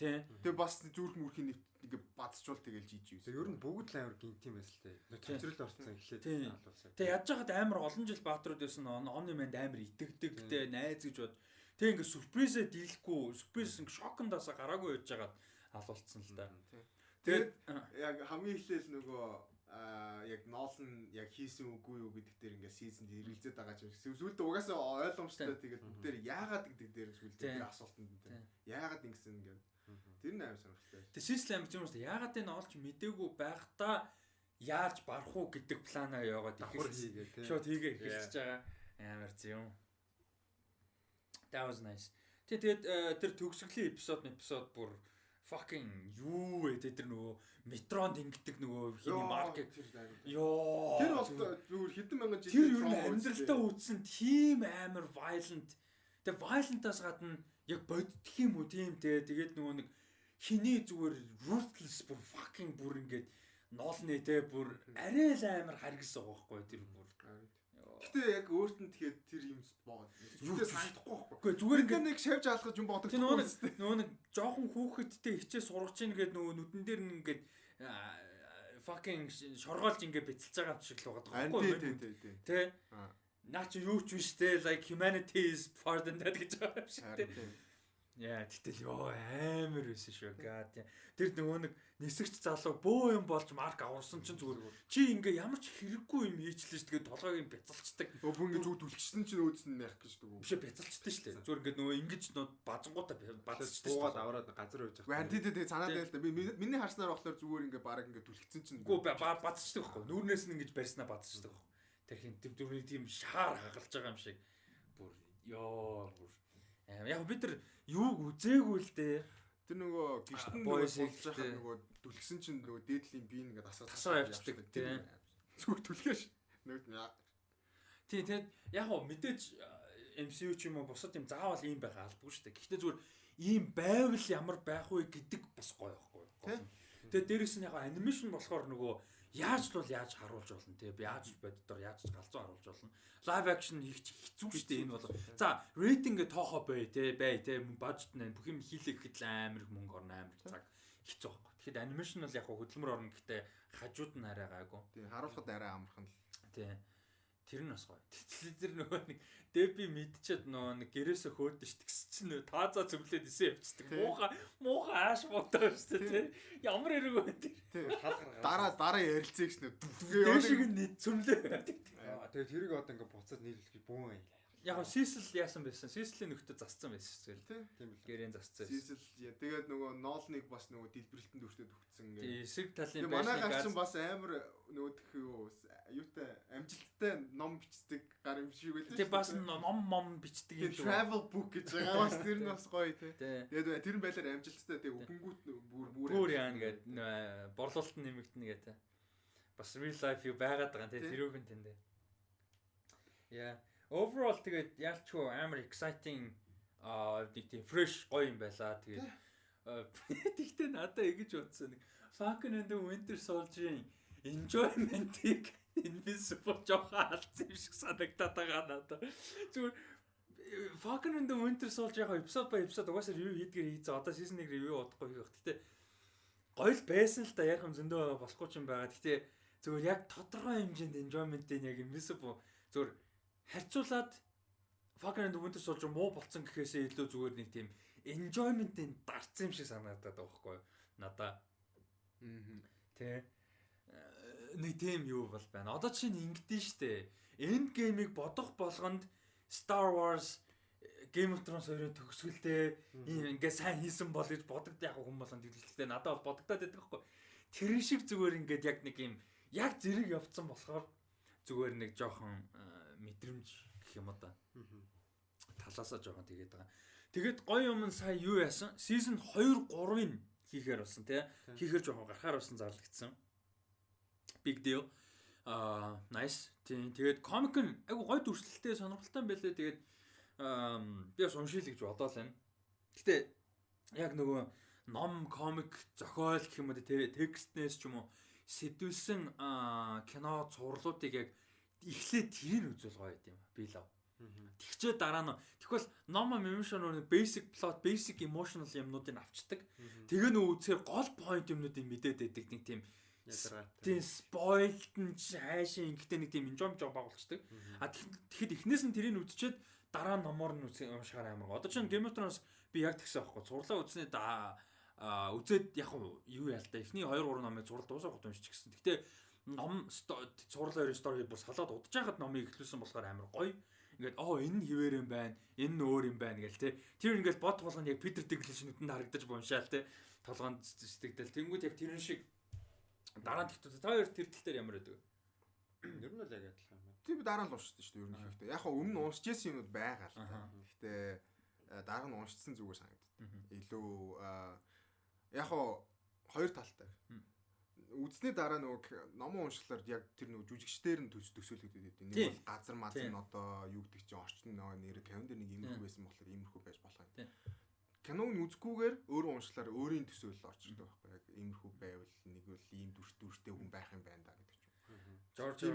Тийм. Тэгээд бас зүрх мөрхийн ингээ бадсчул тэгэл жийж юу. Ер нь бүгд л амар гинт юм байсан л дээ. Нэвтрэл орсон эхлээд хаалуулсан. Тэгээд яаж яхад амар олон жил баатрууд байсан оны манд амар итгэдэг тэ найз гэж бод. Тэг ингээ сюрпризээ дийлэхгүй, сюрприз ингээ шокондоосоо гараагүй байж байгаад алуулсан л да. Тэгээд яг хамгийн эхлээл нөгөө яг Nolan яг хийсэн үгүй юу гэдэг дээр ингээ сизонд эргэлзээд байгаа ч юм. Сүүлдээ угаасаа ойлгомжтой тэгээд бүгдээр яагаад гэдэг дээр сүүлдээ тэр асуултанд дээр яагаад ингэсэн ингээд тэр нь амар сонирхолтой. Тэгээд Сислэм юм шүү дээ. Яагаад энэ олж мдээгүй байхдаа яаж барах уу гэдэг планаа яваад давхар хийгээ тийм. Шууд хийгээ эхэлж байгаа амар зүм. That was nice. Тэгээд тэр төгсгөлийн эпизод бүр fucking юу вэ тэр нөгөө метронд ингэдэг нөгөө хиний маркет. Йоо. Тэр бол зүгээр хэдэн мянган жил тэр юу амьдралдаа үүсэн тийм амар violent. Тэгээд violent-аас гадна яг боддох юм уу тийм те. Тэгээд нөгөө нэг хиний зүгээр ruthless бүр fucking бүр ингээд ноолны те бүр арай л амар харгас байгаа байхгүй тэр бүр. Гэтэ яг өөрт нь тэгэхээр тэр юм боо. Юу санахгүй байхгүй. Үгүй зүгээр ингээд нэг шавж алхаж юм бодох. Нөгөө нэг жоохон хүүхэдтэй хичээ сургаж ийн гэдэг нөгөө нүдэн дээр нь ингээд fucking шоргоолж ингээд бицэлж байгаа юм шиг л байгаа байхгүй. Тэ. Наа чи юу ч биш те like humanity is far than that гэж байгаа юм шиг те. Яа тэгтэл ёо амар байсан шүү. God. Тэр нөгөө нэг нисэгч залуу бөө юм болж марк аварсан чинь зүгээр чи ингээ ямар ч хэрэггүй юм хийчлээ шүү. Тэгээд толгойг нь бяцалцдаг. Өө ингээ зүг түлхчихсэн чинь өөдсөн нэх гэж дүү. Биш бяцалцдаг шүү дээ. Зүгээр ингээ нөгөө ингэж базангуудаа базцдаг. Буугаад аваад газар үйж байгаа. Тий санаад байл та. Миний харснаар болохоор зүгээр ингээ баг ингээ түлхчихсэн чинь. Үгүй базцдаг байхгүй. Нүүрнээс нь ингэж барьснаа базцдаг байхгүй. Тэр хин тэр тийм шаар хагалж байгаа юм шиг. Бүр ёо бүр яг бид нар юуг үзээгүй л дээ. Тэр нөгөө гişтэн нөгөө болж байгаа нөгөө түлхсэн чинь нөгөө дээдлийн би ингээд асаа явчихдаг тийм. Зүгээр түлхээш. Тийм тэгээд яг хоо мэдээж MCU ч юм уу бусад юм заавал ийм байх албагүй шүү дээ. Гэхдээ зүгээр ийм байвал ямар байх вэ гэдэг бас гоё байхгүй. Тэгээд дээрэс нь яг анимашн болохоор нөгөө яаж л яаж харуулж болно те яаж боддоор яаж галзуу харуулж болно. Live action хийх хэцүү шүү дээ энэ бол. За рейтинг тоохоо бай те бажет нь бүх юм хийлээ гэхэд л амар мөнгө орно амар цаг хэцүү байхгүй. Тэгэхэд анимашн бол яг хөдөлмөр орно гэхдээ хажууд нь арай гайгүй. Тий харуулахад арай амархан л. Тий. Тэр нь бас гоё. Тэр нөгөө нэг Дэби мэдчихэд нөгөө нэг гэрээсээ хөөдөн ш тэгс чинь таазаа цөвлөөд исэн явчихдаг. Муухай ааш бодоо ш тий. Ямар хэрэг вэ тэр. Дараа ярилцеeg ш нэ. Дэшиг нь цөмлөө. Тэгээ тэрийг одоо ингээ буцаад нийлүүлэх бүүн юм. Яг Сисл яасан байсан? Сислийн нөхдөд засцсан байсан шүү дээ. Тийм л. Гэрэн засцсан. Сисл тэгээд нөгөө ноолныг бас нөгөө дэлбэрэлтэнд өртөд өгцөн ингээ. Тийм эсрэг талын манай гарч чинь бас амар нөгөө тэх юутай амжилттай ном бичдэг гар юм шиг байлаа. Тийм бас ном бичдэг юм. Travel book гэж байгаа бас тэр нь бас гоё тий. Тэгээд тэр нь байлаар амжилттай тэгээд хөнгүүт бүр яана гэд борлуулалт нэмэгдэнэ гэдэг. Бас real life юу байгаад байгаа тий тэрүүхэн тэндээ. Яа overall тэгээд ялчгүй амар exciting нэг тийм fresh гоё юм байла. Тэгээд тэгтээ надаа ингэж бодсон нэг Falcon and the Winter Soldier-ийн enjoyment-ийг Invincible жоохон алдсан юм шиг санагдаад байгаа надад. Зүгээр Falcon and the Winter Soldier-ийн episode by episode угаасаа review хийдгээр хийцээ одоо season 1 review удахгүй хийх. Гэтэ гоё л байсан л да ярих юм зөндөө болохгүй ч юм байгаа. Гэтэ зүгээр яг тодорхой хэмжээнд enjoyment-ийг яг Invincible зүгээр харьцуулаад Falcon and the Winter Soldier муу болцсон гэхээсээ илүү зүгээр нэг тийм enjoyment-ийн дарцсан юм шиг санагдаад байгаа байхгүй юу? Надаа. Тэ. Нэг тийм юу бол байна. Одоо чинь ингэдэж штэ. End game-ийг бодох болгонд Star Wars Game of Thrones хоёрын төгсгөлтэй ингээ сайн хийсэн бол гэж бодогд яг хүмүүс болгонд хэлэлцээ. Надад бол бодогдоод байдаг байхгүй. Тэр шиг зүгээр ингээд яг нэг юм яг зэрэг явцсан болохоор зүгээр нэг жоохон мэдрэмж гэх юм одоо. Талаасаа жоохон тэгээд байгаа. Тэгээд гоё юм сая юу яасан? Season 2 3-ыг хийхээр болсон тий. Хийхээр жоохон гарахаар болсон зарлагдсан. Big deal. Nice. Тэгээд комик нь айгу гоё дүрслэлтэй сонирхолтой байлээ. Тэгээд би бас уншил гэж бодоол байна. Гэтэ яг нөгөө ном, комик, зохиол гэх юм уу текстнээс ч юм уу сэдвүүлсэн кино цувралуудыг яг эхлээд тэрийг үзүүл гоё юм. Би лав. Тэгчээ дараа нь тэгвэл ном emotion basic plot, basic emotional юмнуудыг авчдаг. Тэгээ нөө үзэхээр гол point юмнуудыг мэдээд байдаг нэг тийм тийм spoiled нь хайшин гэхдээ нэг тийм enjoy байгуулцдаг. Тэгэхэд эхнээс нь тэрийг үзчихэд дараа нь номоор нь уншихаар амар. Одоо чинь Game of Thrones би яг тэгсэн байхгүй. Цуурлаа үзснээр үзээд яг юу яал та эхний 2 3 номыг зурлал дуусахад уншиж гисэн. Гэтэ ном цуурлаа 2 story бүр салаад удаж хахад номыг эхлүүлсэн болохоор амар гоё. Ингээд энэ нь хിവэр юм байна. Энэ нь өөр юм байна гэл те. Тэр ингээд бод болгонд яг Питер Dinklage нүдэнд харагдаж уншаал те. Толгоонд сэтгэл. Тэнгүүд яг тэрэн шиг дараа нь тэгтээ та хоёр тэр тал дээр ямар байдаг? Ер нь л яг адилхан юм байна. Тийм дараа нь л уншсан шүү дээ ер нь ихтэй. Яг өмнө уншижсэн юмуд байгаа л та. Гэхдээ дарга нь уншсан зүгээр санагдав. Илүү яг хоо хоёр талтай. Үзсний дараа нөгөө номон уншлаар яг тэр нөгөө жүжигчдэр нь төсөөлөгдөд байдаг. Нэг бол газар мазар нь одоо юу гэдэг чинь орчин нөгөө нэр календар нэг иймэрхүү байсан болохоор иймэрхүү байж болох юм. Киног үзэхгүйгээр өөрөө уншлаар өөрийн төсөөлөл орчдөг байхгүй яг иймэрхүү байвал нэг бол ийм дүртэй хүн байх юм байна да гэдэг чинь. George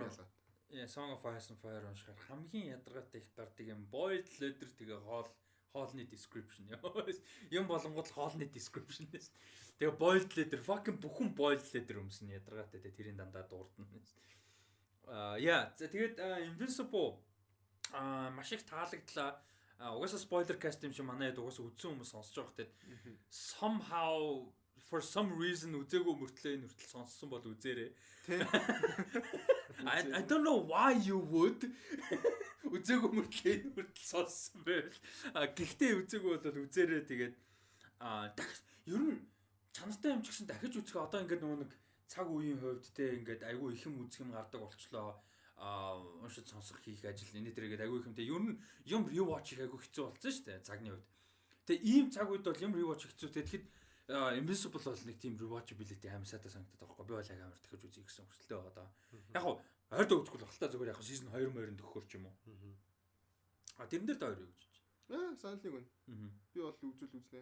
Song of Ice and Fire уншихаар хамгийн ядаргаатай их гардаг юм boiled leather тэгээ хоолны description юм болонгод хоолны description нэс. Тэгээ boiled leather fucking бүхэн boiled leather өмсөн ядаргаатай тэрийн дандаа дуурдна. За тэгээд Invincible маш их таалагдлаа. Угаасаа spoiler cast юм шиг манай угаасаа үзсэн хүмүүс сонсож байгаа хэрэг somehow for some reason үзээгүй мөртлөө энэ хүртэл сонссон бол үзээрэй. I don't know why you would үзээгүй мөртлөө энэ хүртэл сонссон байвал. Гэхдээ үзээгүй бол үзээрэй тэгээд ер нь чанартай юм ч гэсэн дахиж үзэх одоо ингээд нөгөө нэг цаг үеийн хувьд те ингээд айгүй их юм үзэх юм гардаг болчлоо. Уншиж сонсох хийх ажил энэ төргээд айгүй ихэмтэй ер нь юм rewatch хийх айгүй хэцүү болсон шүү дээ цагны үед. Тэгээ ийм цаг үед бол юм rewatch хэцүү. Тэгэхэд Invincible бол нэг тийм rewatchability амар сайтай санагдаад байгаа байхгүй. Би бол яг амар дахиж үзье гэсэн хүсэлтэй байгаа даа. Яг хоо ойрдоо үзэхгүй л хальтаа зүгээр яг season 2 морин төгөхөр ч юм уу. Тэрэн дээр та хоёр юу гэж байна? Санал нэг байна. Би бол үзүүл үзнэ.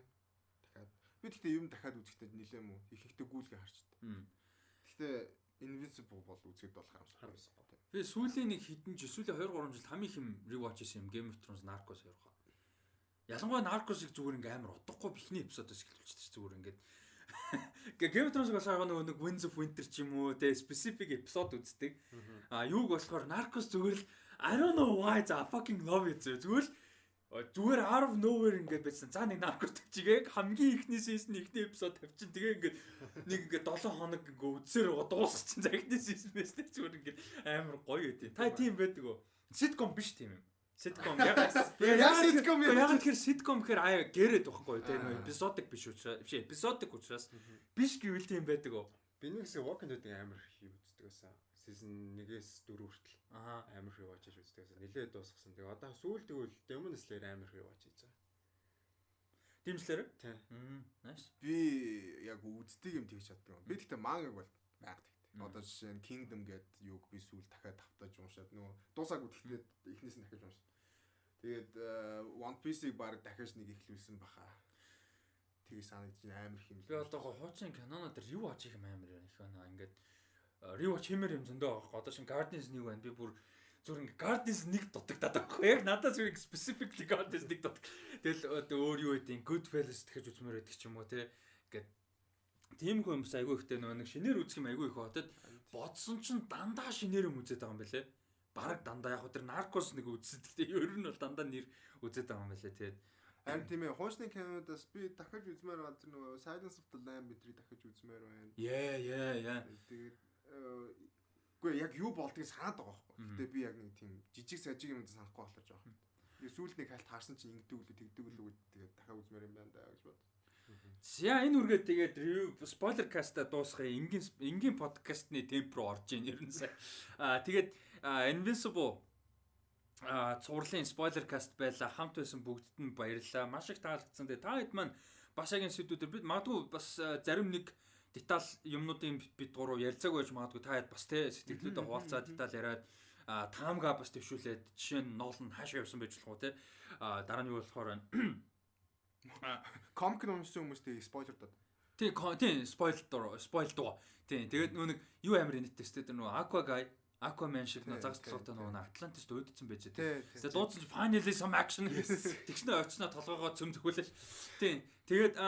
Дахиад. Би тэгтээ юм дахиад үзэхдээ нилэм үү? Их ихтэй гүйлгээ харчдаг. Гэхдээ Invincible бол үзэхэд бол харамсалтай. Би сүүлийн нэг хэдэн жил сүүлийн 2-3 жилд хамгийн их юм rewatch хийсэн юм Game of Thrones Narcos ярих. Ялангуяа Narcos-ыг зүгээр ингээ амар утгагүй бихний эпизодоос эхэлчихсэн зүгээр ингээд Game of Thrones-ыг болохоор нөгөө нэг Winds of Winter ч юм уу те specific episode үздэг. Юуг болохоор Narcos зүгээр л I don't know why I fucking love it зүгээр out of nowhere ингээд байсан. За нэг Narcos төгчигээ хамгийн ихний season ихний episode тавьчин. Тэгээ ингээд нэг ингээд 7 хоног ингээд үзсээр дуусчихсан. За ихний season байсан зүгээр ингээд амар гоё үтэй. Та тийм байдаг уу? Sitcom биш тийм юм. Sitcom яг sitcom яг тэр sitcom гэхээр аа гэрээд байхгүй те нэг episodic биш учраас биш episodic учраас биш гэвэл тийм байдаг уу? Би нэгсээ Walking Dead-ийг амар их үздэг байсан. Season 1-ээс 4 хүртэл амар их watch хийж үздэг байсан. Нилээд дуусгасан. Тэгээ одоо сүүлд тэгвэл Demon Slayer амар их watch хийж байгаа. Demon Slayer? Тийм. Nice. Би яг үздэг юм тэгж чаддаг юм. Би тэгтээ мангаг бол байгаад тэгтээ. Одоо жишээ нь Kingdom гэдэг юуг би сүүл дахиад тавтаж уншаад нөгөө дуусаагүй тэгтээ эхнээс нь дахиж уншсан. Тэгээд One Piece-ийг баг дахиж нэг ихлүүлсэн баха. Тэгээ санагдаж амар их юм. Би одоо хуучин каноноор юу watch хийх юм амар их байна. Ингээд rewatch хиймээр юм зөндөө байгаа. Одоо шин Guardians 1 байна. Би бүр зүгээр ингээ Guardians 1 дутагдаад байгаа байхгүй. Яг надад зүгээр specifically Guardians 1 дутаг. Тэгэл өөр юу гэдэг Goodfellas дахиж үзмээр байдаг ч юм уу те. Ингээд тийм хүн юмс айгүй ихтэй нэг шинээр үзэх юм айгүй их хотод бодсон чинь дандаа шинээр юм үзээд байгаа юм байлээ. Бараг дандаа яг тэр Narcos нэг үзсэн. Гэхдээ ер нь бол дандаа нэр үзээд байгаа юм байлээ те. Харин тийм ээ хуучны кинодоос би дахиж үзмээр байна. Тэр нөгөө Silence of the Lambs бидрийг дахиж үзмээр байна. Yeah. Тэгээд үгүй яг юу болдгийг санаад байгаа байхгүй. Гэтэ би яг нэг тийм жижиг сажиг юм санахгүй болохоор жоох. Тэгээ сүүлд нэг хальт харсан чинь ингэдэг үлээ тэгдэг үлээ тэгээд дахиад үзмээр юм байна да гэж бод. За энэ үргээд тэгээд spoiler cast-а дуусгая. Энгийн подкастны темп руу орж ийн ер нь сая. Тэгээд Invincible цувралын spoiler cast байла. Хамт байсан бүгдд нь баярлалаа. Маш их таалагдсан. Тэгээд та хэд маань бас яг энэ сэдвүүдээр бид магадгүй бас зарим нэг деталь юмнуудын бид гурав ярилцаагүй байж магадгүй та хэд бас те сэтгэлдээ хуваалцаад деталь яриад таамга бас төвшүүлээд жишээ нь Nolan хаашаа явсан байж болох уу те дараа нь юу болохоор комик уншсан хүмүүстэй спойлер доо. Тийм спойл доо. Тийм тэгээд нөө нэг юу амар инэттэй тест дээр нөгөө Aquaman шиг загас толгойтой нөгөө Atlantis өөдсөн байж тээ. Тэгээд дуудсан чинь finally some action тэгснэ очсноо толгоогоо цөм зөхүүлээ. Тийм тэгээд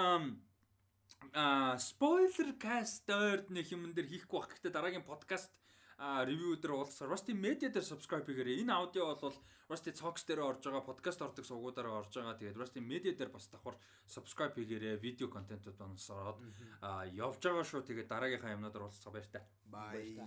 spoiler cast-оор нэг юм дээр хийхгүй байх. Гэхдээ дараагийн podcast review дээр уулзсаар Rusty Media дээр subscribe хийгээрэй. Энэ аудио бол Rusty Talks дээр орж байгаа, podcast ордог сувгуудаараа орж байгаа. Тэгээд Rusty Media дээр бас давхар subscribe хийгээрэй. Видео контентууд онсороод явж байгаа шүү. Тэгээд дараагийнхаа юмнуудаар уулзцаа баяр та. Bye.